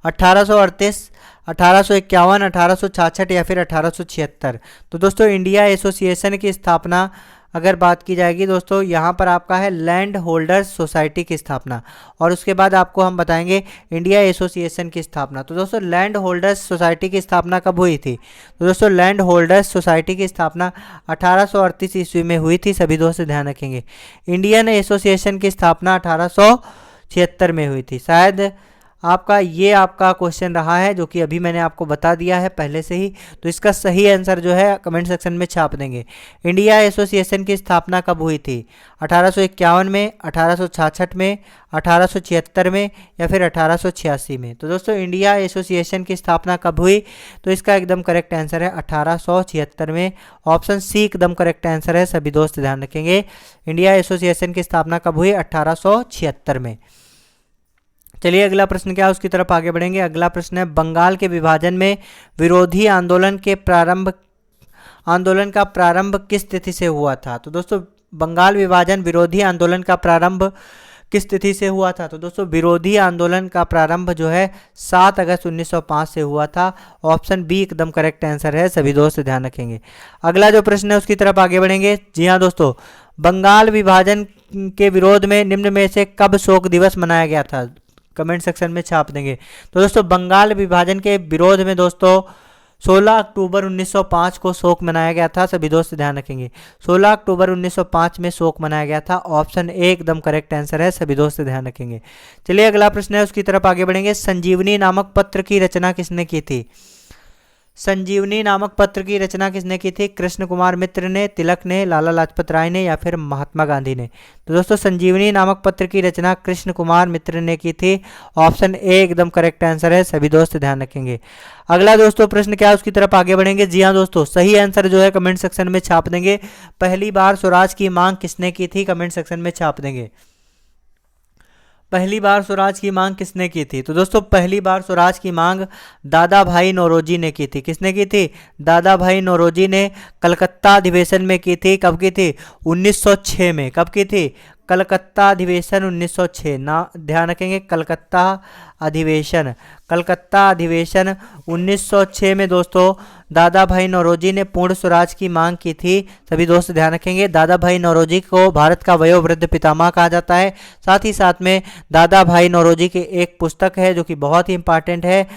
1838, 1851, 1866 या फिर 1876। तो दोस्तों इंडिया एसोसिएशन की स्थापना अगर बात की जाएगी दोस्तों, यहाँ पर आपका है लैंड होल्डर्स सोसाइटी की स्थापना, और उसके बाद आपको हम बताएंगे इंडिया एसोसिएशन की स्थापना। तो दोस्तों लैंड होल्डर्स सोसाइटी की स्थापना कब हुई थी? तो दोस्तों लैंड होल्डर्स सोसाइटी की स्थापना 1838 ईस्वी में हुई थी, सभी दोस्त ध्यान रखेंगे। इंडियन एसोसिएशन की स्थापना 1876 में हुई थी। शायद आपका क्वेश्चन रहा है जो कि अभी मैंने आपको बता दिया है पहले से ही, तो इसका सही आंसर जो है कमेंट सेक्शन में छाप देंगे। इंडिया एसोसिएशन की स्थापना कब हुई थी? 1851 में, 1866 में, 1876 में या फिर 1886 में। तो दोस्तों इंडिया एसोसिएशन की स्थापना कब हुई? तो इसका एकदम करेक्ट आंसर है 1876 में। ऑप्शन सी एकदम करेक्ट आंसर है, सभी दोस्त ध्यान रखेंगे। इंडिया एसोसिएशन की स्थापना कब हुई? 1876 में। चलिए अगला प्रश्न क्या है उसकी तरफ आगे बढ़ेंगे। अगला प्रश्न है, बंगाल के विभाजन में विरोधी आंदोलन का प्रारंभ किस तिथि से हुआ था? तो दोस्तों बंगाल विभाजन विरोधी आंदोलन का प्रारंभ किस तिथि से हुआ था? तो दोस्तों विरोधी आंदोलन का प्रारंभ जो है 7 अगस्त 1905 से हुआ था। ऑप्शन बी एकदम करेक्ट आंसर है, सभी दोस्त ध्यान रखेंगे। अगला जो प्रश्न है उसकी तरफ आगे बढ़ेंगे। जी हाँ दोस्तों, बंगाल विभाजन के विरोध में निम्न में से कब शोक दिवस मनाया गया था? कमेंट सेक्शन में छाप देंगे। तो दोस्तों बंगाल विभाजन के विरोध में दोस्तों 16 अक्टूबर 1905 को शोक मनाया गया था, सभी दोस्त ध्यान रखेंगे। 16 अक्टूबर 1905 में शोक मनाया गया था। ऑप्शन ए एकदम करेक्ट आंसर है, सभी दोस्त ध्यान रखेंगे। चलिए अगला प्रश्न है उसकी तरफ आगे बढ़ेंगे। संजीवनी नामक पत्र की रचना किसने की थी? संजीवनी नामक पत्र की रचना किसने की थी? कृष्ण कुमार मित्र ने, तिलक ने, लाला लाजपत राय ने या फिर महात्मा गांधी ने? तो दोस्तों संजीवनी नामक पत्र की रचना कृष्ण कुमार मित्र ने की थी। ऑप्शन ए एकदम करेक्ट आंसर है, सभी दोस्त ध्यान रखेंगे। अगला दोस्तों प्रश्न क्या है उसकी तरफ आगे बढ़ेंगे। जी हाँ दोस्तों, सही आंसर जो है कमेंट सेक्शन में छाप देंगे। पहली बार स्वराज की मांग किसने की थी? कमेंट सेक्शन में छाप देंगे। पहली बार स्वराज की मांग किसने की थी? तो दोस्तों पहली बार स्वराज की मांग दादा भाई नौरोजी ने की थी। किसने की थी? दादा भाई नौरोजी ने कलकत्ता अधिवेशन में की थी। कब की थी? 1906 में। कब की थी? कलकत्ता अधिवेशन 1906 ना, ध्यान रखेंगे। कलकत्ता अधिवेशन 1906 में दोस्तों दादा भाई नौरोजी ने पूर्ण स्वराज की मांग की थी, सभी दोस्त ध्यान रखेंगे। दादा भाई नौरोजी को भारत का वयोवृद्ध पितामह कहा जाता है। साथ ही साथ में दादा भाई नौरोजी की एक पुस्तक है जो कि बहुत ही इंपॉर्टेंट है,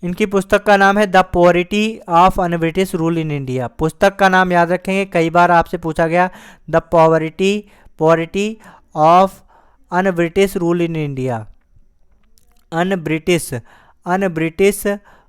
इनकी पुस्तक का नाम है the poverty of un British rule in India. पुस्तक का नाम याद रखेंगे, कई बार आपसे पूछा गया, the poverty of un British rule in India, un British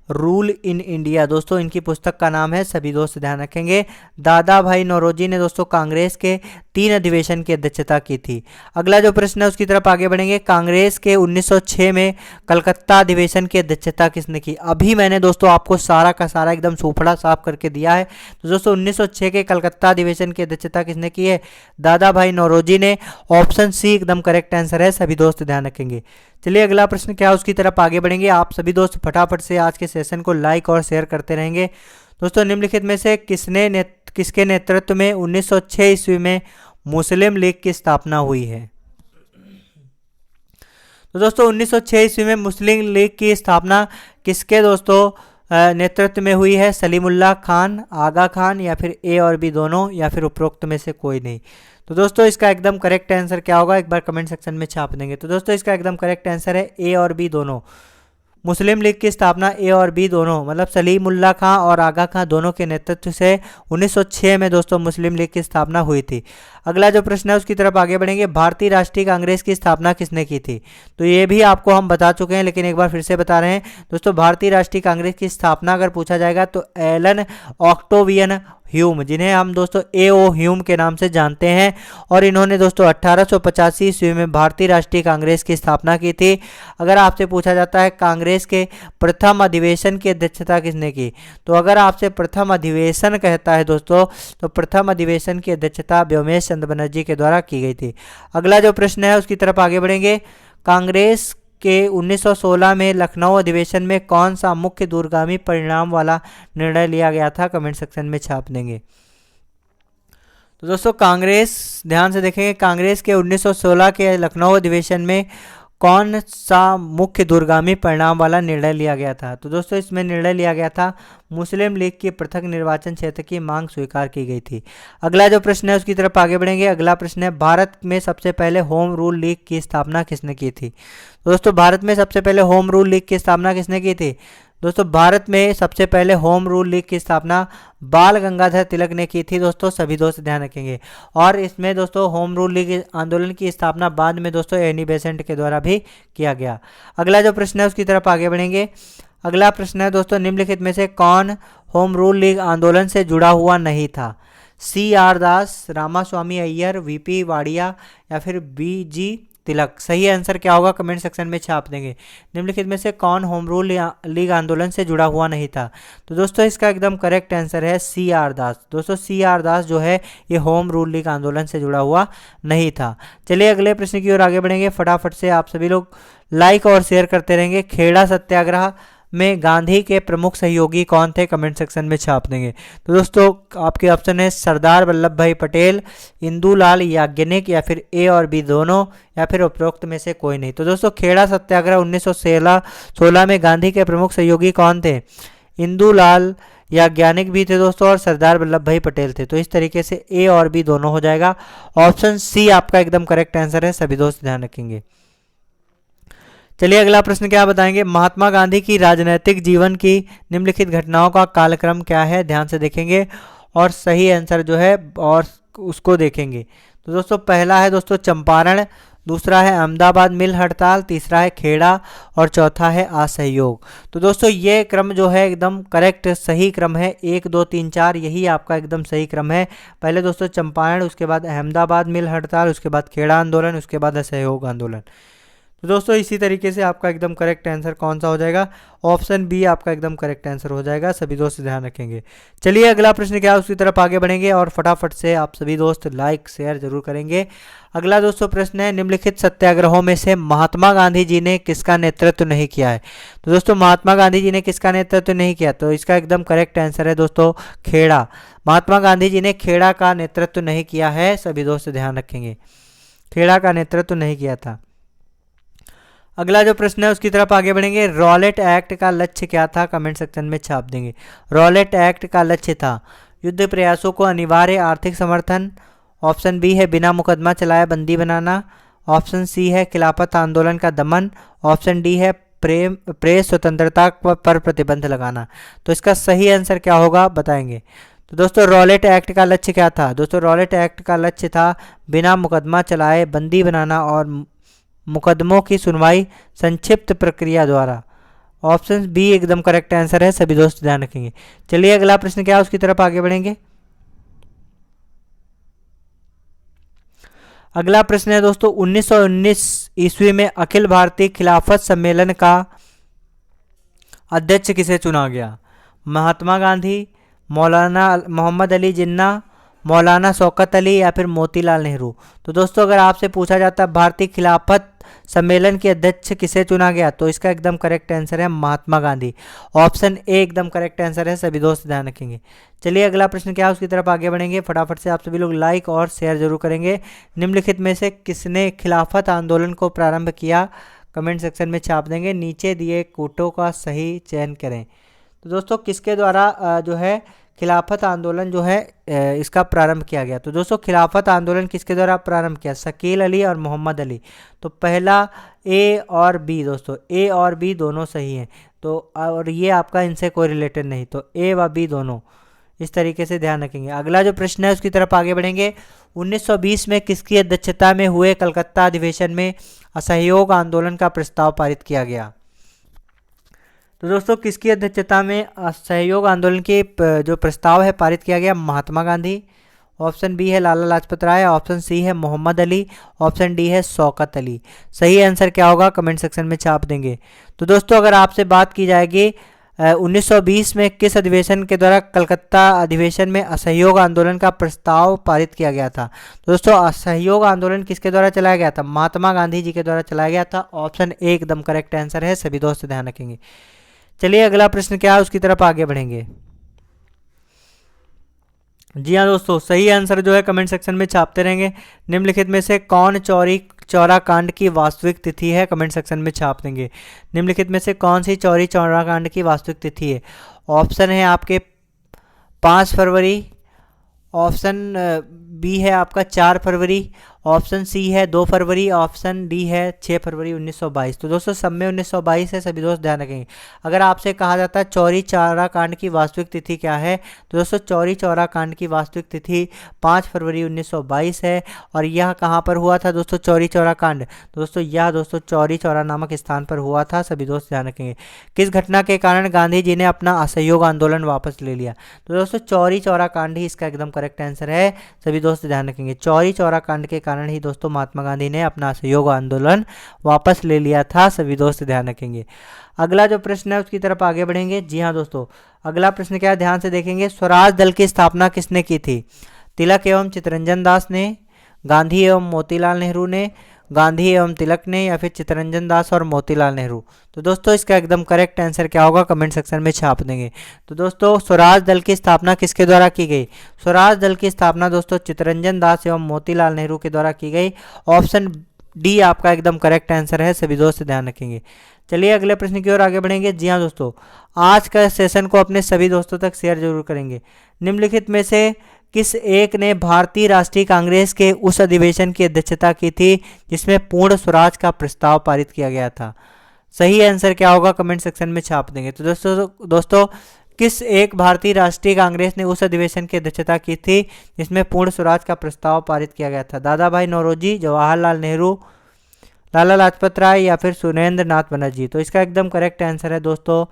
rule in India. दोस्तों इनकी पुस्तक का नाम है, सभी दोस्त ध्यान रखेंगे। दादा भाई नौरोजी ने दोस्तों कांग्रेस के 3 अधिवेशन की अध्यक्षता की थी। अगला जो प्रश्न है उसकी तरफ आगे बढ़ेंगे। कांग्रेस के 1906 में कलकत्ता अधिवेशन की अध्यक्षता किसने की? अभी मैंने दोस्तों आपको सारा का सारा एकदम सूफड़ा साफ करके दिया है। तो दोस्तों 1906 के कलकत्ता अधिवेशन की अध्यक्षता किसने की है? दादा भाई नौरोजी ने। ऑप्शन सी एकदम करेक्ट आंसर है, सभी दोस्त ध्यान रखेंगे। चलिए अगला प्रश्न क्या है उसकी तरफ आगे बढ़ेंगे। आप सभी दोस्त फटाफट से आज के सेशन को लाइक और शेयर करते रहेंगे। दोस्तों निम्नलिखित में से किसके नेतृत्व में 1906 ईस्वी में मुस्लिम लीग की स्थापना हुई है? तो दोस्तों 1906 ईस्वी में मुस्लिम लीग की स्थापना किसके दोस्तों नेतृत्व में हुई है? सलीमुल्लाह खान, आगा खान, या फिर ए और बी दोनों, या फिर उपरोक्त में से कोई नहीं। तो दोस्तों इसका एकदम करेक्ट आंसर क्या होगा, एक बार कमेंट सेक्शन में छाप देंगे। तो दोस्तों इसका एकदम करेक्ट आंसर है ए और बी दोनों। मुस्लिम लीग की स्थापना ए और बी दोनों, मतलब सलीमुल्लाह खां और आगा खां दोनों के नेतृत्व से 1906 में दोस्तों मुस्लिम लीग की स्थापना हुई थी। अगला जो प्रश्न है उसकी तरफ आगे बढ़ेंगे। भारतीय राष्ट्रीय कांग्रेस की स्थापना किसने की थी? तो ये भी आपको हम बता चुके हैं, लेकिन एक बार फिर से बता रहे हैं दोस्तों। भारतीय राष्ट्रीय कांग्रेस की स्थापना अगर पूछा जाएगा तो एलन ऑक्टेवियन ह्यूम, जिन्हें हम दोस्तों ए.ओ. ह्यूम के नाम से जानते हैं, और इन्होंने दोस्तों 1885 ईस्वी में भारतीय राष्ट्रीय कांग्रेस की स्थापना की थी। अगर आपसे पूछा जाता है कांग्रेस के प्रथम अधिवेशन की अध्यक्षता किसने की, तो अगर आपसे प्रथम अधिवेशन कहता है दोस्तों, तो प्रथम अधिवेशन की अध्यक्षता व्योमेश चंद्र बनर्जी के द्वारा की गई थी। अगला जो प्रश्न है उसकी तरफ आगे बढ़ेंगे। कांग्रेस के 1916 में लखनऊ अधिवेशन में कौन सा मुख्य दूरगामी परिणाम वाला निर्णय लिया गया था? कमेंट सेक्शन में छाप देंगे। तो दोस्तों कांग्रेस, ध्यान से देखेंगे, कांग्रेस के 1916 के लखनऊ अधिवेशन में कौन सा मुख्य दूरगामी परिणाम वाला निर्णय लिया गया था? तो दोस्तों इसमें निर्णय लिया गया था मुस्लिम लीग की पृथक निर्वाचन क्षेत्र की मांग स्वीकार की गई थी। अगला जो प्रश्न है उसकी तरफ आगे बढ़ेंगे। अगला प्रश्न है, भारत में सबसे पहले होम रूल लीग की स्थापना किसने की थी? दोस्तों भारत में सबसे पहले होम रूल लीग की स्थापना किसने की थी? दोस्तों भारत में सबसे पहले होम रूल लीग की स्थापना बाल गंगाधर तिलक ने की थी। दोस्तों सभी दोस्त ध्यान रखेंगे, और इसमें दोस्तों होम रूल लीग आंदोलन की स्थापना बाद में दोस्तों एनी बेसेंट के द्वारा भी किया गया। अगला जो प्रश्न है उसकी तरफ आगे बढ़ेंगे। अगला प्रश्न है दोस्तों, निम्नलिखित में से कौन होम रूल लीग आंदोलन से जुड़ा हुआ नहीं था? C.R. दास, रामास्वामी अय्यर, वीपी वाडिया, या फिर BG तिलक। सही आंसर क्या होगा कमेंट सेक्शन में छाप देंगे। निम्नलिखित में से कौन होम रूल लीग आंदोलन से जुड़ा हुआ नहीं था? तो दोस्तों इसका एकदम करेक्ट आंसर है C.R. दास। दोस्तों C.R. दास जो है ये होम रूल लीग आंदोलन से जुड़ा हुआ नहीं था। चलिए अगले प्रश्न की ओर आगे बढ़ेंगे। फटाफट से आप सभी लोग लाइक और शेयर करते रहेंगे। खेड़ा सत्याग्रह में गांधी के प्रमुख सहयोगी कौन थे? कमेंट सेक्शन में छाप देंगे। तो दोस्तों आपके ऑप्शन है सरदार वल्लभ भाई पटेल, इंदुलाल याज्ञनिक, या फिर ए और बी दोनों, या फिर उपरोक्त में से कोई नहीं। तो दोस्तों खेड़ा सत्याग्रह 1916 में गांधी के प्रमुख सहयोगी कौन थे? इंदुलाल याज्ञनिक भी थे दोस्तों, और सरदार वल्लभ भाई पटेल थे। तो इस तरीके से ए और बी दोनों हो जाएगा। ऑप्शन सी आपका एकदम करेक्ट आंसर है, सभी दोस्त ध्यान रखेंगे। चलिए अगला प्रश्न क्या बताएंगे। महात्मा गांधी की राजनीतिक जीवन की निम्नलिखित घटनाओं का कालक्रम क्या है? ध्यान से देखेंगे और सही आंसर जो है और उसको देखेंगे। तो दोस्तों पहला है दोस्तों चंपारण, दूसरा है अहमदाबाद मिल हड़ताल, तीसरा है खेड़ा, और चौथा है असहयोग। तो दोस्तों ये क्रम जो है एकदम करेक्ट सही क्रम है, 1 2 3 4 यही आपका एकदम सही क्रम है। पहले दोस्तों चंपारण, उसके बाद अहमदाबाद मिल हड़ताल, उसके बाद खेड़ा आंदोलन, उसके बाद असहयोग आंदोलन। तो दोस्तों इसी तरीके से आपका एकदम करेक्ट आंसर कौन सा हो जाएगा? ऑप्शन बी आपका एकदम करेक्ट आंसर हो जाएगा, सभी दोस्त ध्यान रखेंगे। चलिए अगला प्रश्न क्या है उसकी तरफ आगे बढ़ेंगे, और फटाफट से आप सभी दोस्त लाइक शेयर जरूर करेंगे। अगला दोस्तों प्रश्न है, निम्नलिखित सत्याग्रहों में से महात्मा गांधी जी ने किसका नेतृत्व नहीं किया है? तो दोस्तों महात्मा गांधी जी ने किसका नेतृत्व नहीं किया? तो इसका एकदम करेक्ट आंसर है दोस्तों खेड़ा। महात्मा गांधी जी ने खेड़ा का नेतृत्व नहीं किया है, सभी दोस्त ध्यान रखेंगे, खेड़ा का नेतृत्व नहीं किया था। अगला जो प्रश्न है उसकी तरफ आगे बढ़ेंगे। रॉलेट एक्ट का लक्ष्य क्या था? कमेंट सेक्शन में छाप देंगे। रॉलेट एक्ट का लक्ष्य था युद्ध प्रयासों को अनिवार्य आर्थिक समर्थन, ऑप्शन बी है बिना मुकदमा चलाए बंदी बनाना, ऑप्शन सी है खिलाफत आंदोलन का दमन, ऑप्शन डी है प्रेस स्वतंत्रता पर प्रतिबंध लगाना। तो इसका सही आंसर क्या होगा बताएंगे। तो दोस्तों रॉलेट एक्ट का लक्ष्य क्या था? दोस्तों रॉलेट एक्ट का लक्ष्य था बिना मुकदमा चलाए बंदी बनाना और मुकदमों की सुनवाई संक्षिप्त प्रक्रिया द्वारा। ऑप्शन बी एकदम करेक्ट आंसर है, सभी दोस्त ध्यान रखेंगे। चलिए अगला प्रश्न क्या है उसकी तरफ आगे बढ़ेंगे। अगला प्रश्न है दोस्तों 1919 ईस्वी में अखिल भारतीय खिलाफत सम्मेलन का अध्यक्ष किसे चुना गया? महात्मा गांधी, मौलाना मोहम्मद अली जिन्ना, मौलाना शौकत अली या फिर मोतीलाल नेहरू। तो दोस्तों अगर आपसे पूछा जाता है भारतीय खिलाफत सम्मेलन के अध्यक्ष किसे चुना गया, तो इसका एकदम करेक्ट आंसर है महात्मा गांधी। ऑप्शन ए एकदम करेक्ट आंसर है, सभी दोस्त ध्यान रखेंगे। चलिए अगला प्रश्न क्या है उसकी तरफ आगे बढ़ेंगे। फटाफट से आप सभी लोग लाइक और शेयर जरूर करेंगे। निम्नलिखित में से किसने खिलाफत आंदोलन को प्रारंभ किया? कमेंट सेक्शन में छाप देंगे। नीचे दिए कोटों का सही चयन करें। तो दोस्तों किसके द्वारा जो है खिलाफत आंदोलन जो है इसका प्रारंभ किया गया? तो दोस्तों खिलाफत आंदोलन किसके द्वारा प्रारंभ किया? शकील अली और मोहम्मद अली। तो पहला ए और बी, दोस्तों ए और बी दोनों सही हैं। तो और ये आपका इनसे कोई रिलेटेड नहीं, तो ए व बी दोनों इस तरीके से ध्यान रखेंगे। अगला जो प्रश्न है उसकी तरफ आगे बढ़ेंगे। 1920 में किसकी अध्यक्षता में हुए कलकत्ता अधिवेशन में असहयोग आंदोलन का प्रस्ताव पारित किया गया? तो दोस्तों किसकी अध्यक्षता में असहयोग आंदोलन के जो प्रस्ताव है पारित किया गया? महात्मा गांधी। ऑप्शन बी है लाला लाजपत राय, ऑप्शन सी है मोहम्मद अली, ऑप्शन डी है शौकत अली। सही आंसर क्या होगा कमेंट सेक्शन में छाप देंगे। तो दोस्तों अगर आपसे बात की जाएगी 1920 में किस अधिवेशन के द्वारा कलकत्ता अधिवेशन में असहयोग आंदोलन का प्रस्ताव पारित किया गया था? तो दोस्तों असहयोग आंदोलन किसके द्वारा चलाया गया था? महात्मा गांधी जी के द्वारा चलाया गया था। ऑप्शन ए एकदम करेक्ट आंसर है, सभी दोस्त ध्यान रखेंगे। चलिए अगला प्रश्न क्या है उसकी तरफ आगे बढ़ेंगे। जी हाँ दोस्तों सही आंसर जो है कमेंट सेक्शन में छापते रहेंगे। निम्नलिखित में से कौन चौरी चौरा कांड की वास्तविक तिथि है? कमेंट सेक्शन में छाप देंगे। निम्नलिखित में से कौन सी चौरी चौरा कांड की वास्तविक तिथि है? ऑप्शन है आपके 5 फरवरी, ऑप्शन बी है आपका 4 फरवरी, ऑप्शन सी है 2 फरवरी, ऑप्शन डी है 6 फरवरी 1922। तो दोस्तों सब में 1922 है, सभी दोस्त ध्यान रखेंगे। अगर आपसे कहा जाता है चौरी चौरा कांड की वास्तविक तिथि क्या है, तो दोस्तों चौरी चौरा कांड की वास्तविक तिथि 5 फरवरी 1922 है। और यह कहाँ पर हुआ था दोस्तों चौरी चौरा कांड? तो दोस्तों यह दोस्तों चौरी चौरा नामक स्थान पर हुआ था, सभी दोस्त ध्यान रखेंगे। किस घटना के कारण गांधी जी ने अपना असहयोग आंदोलन वापस ले लिया? तो दोस्तों चौरी चौरा कांड ही इसका एकदम करेक्ट आंसर है, सभी दोस्त ध्यान रखेंगे। चौरी चौरा कांड के कारण ही दोस्तों महात्मा गांधी ने अपना असहयोग आंदोलन वापस ले लिया था, सभी दोस्त ध्यान रखेंगे। अगला जो प्रश्न है उसकी तरफ आगे बढ़ेंगे। जी हाँ दोस्तों अगला प्रश्न क्या है ध्यान से देखेंगे। स्वराज दल की स्थापना किसने की थी? तिलक एवं चित्तरंजन दास ने, गांधी एवं मोतीलाल नेहरू ने, गांधी एवं तिलक ने, या फिर चित्तरंजन दास और मोतीलाल नेहरू। तो दोस्तों इसका एकदम करेक्ट आंसर क्या होगा कमेंट सेक्शन में छाप देंगे। तो दोस्तों स्वराज दल की स्थापना किसके द्वारा की गई? स्वराज दल की स्थापना दोस्तों चित्तरंजन दास एवं मोतीलाल नेहरू के द्वारा की गई। ऑप्शन डी आपका एकदम करेक्ट आंसर है, सभी दोस्त ध्यान रखेंगे। चलिए अगले प्रश्न की ओर आगे बढ़ेंगे। जी हाँ दोस्तों आज का सेशन को अपने सभी दोस्तों तक शेयर जरूर करेंगे। निम्नलिखित में से किस एक ने भारतीय राष्ट्रीय कांग्रेस के उस अधिवेशन की अध्यक्षता की थी जिसमें पूर्ण स्वराज का प्रस्ताव पारित किया गया था? सही आंसर क्या होगा कमेंट सेक्शन में छाप देंगे। तो दोस्तों किस एक भारतीय राष्ट्रीय कांग्रेस ने उस अधिवेशन की अध्यक्षता की थी जिसमें पूर्ण स्वराज का प्रस्ताव पारित किया गया था? दादा भाई नौरोजी, जवाहरलाल नेहरू, लाला लाजपत राय या फिर सुरेंद्र नाथ बनर्जी। तो इसका एकदम करेक्ट आंसर है दोस्तों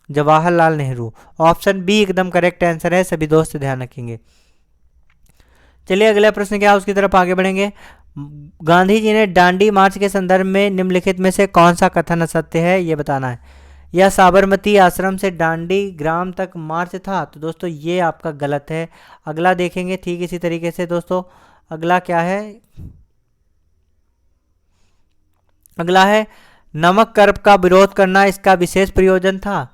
जवाहरलाल नेहरू। ऑप्शन बी एकदम करेक्ट आंसर है, सभी दोस्त ध्यान रखेंगे। चलिए अगला प्रश्न क्या है उसकी तरफ आगे बढ़ेंगे। गांधी जी ने दांडी मार्च के संदर्भ में निम्नलिखित में से कौन सा कथन असत्य है ये बताना है। यह साबरमती आश्रम से दांडी ग्राम तक मार्च था, तो दोस्तों ये आपका गलत है। अगला देखेंगे ठीक इसी तरीके से दोस्तों। अगला क्या है? अगला है नमक कर का विरोध करना इसका विशेष प्रयोजन था,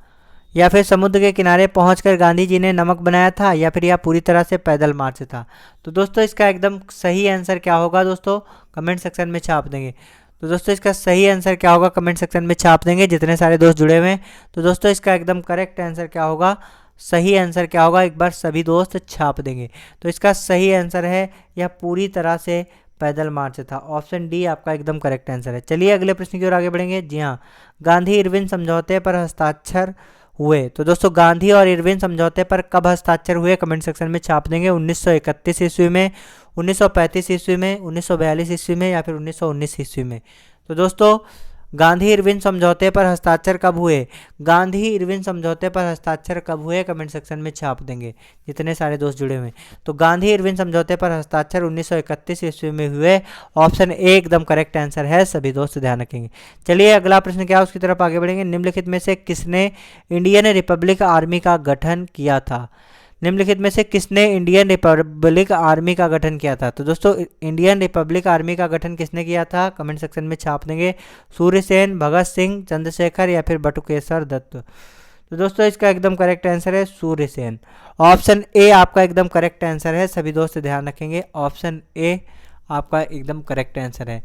या फिर समुद्र के किनारे पहुंचकर गांधी जी ने नमक बनाया था, या फिर यह पूरी तरह से पैदल मार्च था। तो दोस्तों इसका एकदम सही आंसर क्या होगा दोस्तों कमेंट सेक्शन में छाप देंगे। तो दोस्तों इसका सही आंसर क्या होगा कमेंट सेक्शन में छाप देंगे जितने सारे दोस्त जुड़े हुए हैं। तो दोस्तों इसका एकदम करेक्ट आंसर क्या होगा, सही आंसर क्या होगा एक बार सभी दोस्त छाप देंगे। तो इसका सही आंसर है यह पूरी तरह से पैदल मार्च था। ऑप्शन डी आपका एकदम करेक्ट आंसर है। चलिए अगले प्रश्न की ओर आगे बढ़ेंगे। जी हाँ, गांधी इरविन समझौते पर हस्ताक्षर हुए। तो दोस्तों गांधी और इरविन समझौते पर कब हस्ताक्षर हुए, कमेंट सेक्शन में छाप देंगे। 1931 ईस्वी में, 1935 ईस्वी में, 1942 ईस्वी में या फिर 1919 ईस्वी में। तो दोस्तों गांधी इरविन समझौते पर हस्ताक्षर कब हुए, गांधी इरविन समझौते पर हस्ताक्षर कब हुए, कमेंट सेक्शन में छाप देंगे जितने सारे दोस्त जुड़े हुए। तो गांधी इरविन समझौते पर हस्ताक्षर 1931 ईस्वी में हुए। ऑप्शन ए एकदम करेक्ट आंसर है, सभी दोस्त ध्यान रखेंगे। चलिए अगला प्रश्न क्या है उसकी तरफ आगे बढ़ेंगे। निम्नलिखित में से किसने इंडियन रिपब्लिक आर्मी का गठन किया था, निम्नलिखित में से किसने इंडियन रिपब्लिक आर्मी का गठन किया था। तो दोस्तों इंडियन रिपब्लिक आर्मी का गठन किसने किया था, कमेंट सेक्शन में छाप देंगे। सूर्यसेन, भगत सिंह, चंद्रशेखर या फिर बटुकेश्वर दत्त। तो दोस्तों इसका एकदम करेक्ट आंसर है सूर्यसेन। ऑप्शन ए आपका एकदम करेक्ट आंसर है, सभी दोस्त ध्यान रखेंगे। ऑप्शन ए आपका एकदम करेक्ट आंसर है।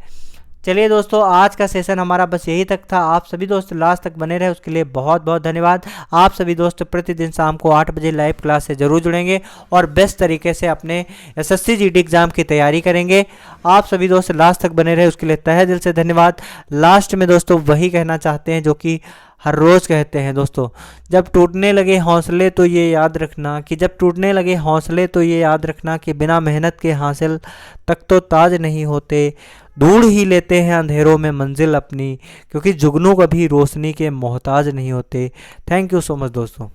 चलिए दोस्तों आज का सेशन हमारा बस यही तक था। आप सभी दोस्त लास्ट तक बने रहे उसके लिए बहुत बहुत धन्यवाद। आप सभी दोस्त प्रतिदिन शाम को 8 बजे लाइव क्लास से जरूर जुड़ेंगे और बेस्ट तरीके से अपने एसएससी जीडी एग्जाम की तैयारी करेंगे। आप सभी दोस्त लास्ट तक बने रहे उसके लिए तहे दिल से धन्यवाद। लास्ट में दोस्तों वही कहना चाहते हैं जो कि हर रोज़ कहते हैं दोस्तों, जब टूटने लगे हौसले तो ये याद रखना कि जब टूटने लगे हौसले तो ये याद रखना कि बिना मेहनत के हासिल तक तो ताज नहीं होते, ढूंढ ही लेते हैं अंधेरों में मंजिल अपनी, क्योंकि जुगनू कभी रोशनी के मोहताज नहीं होते। थैंक यू सो मच दोस्तों।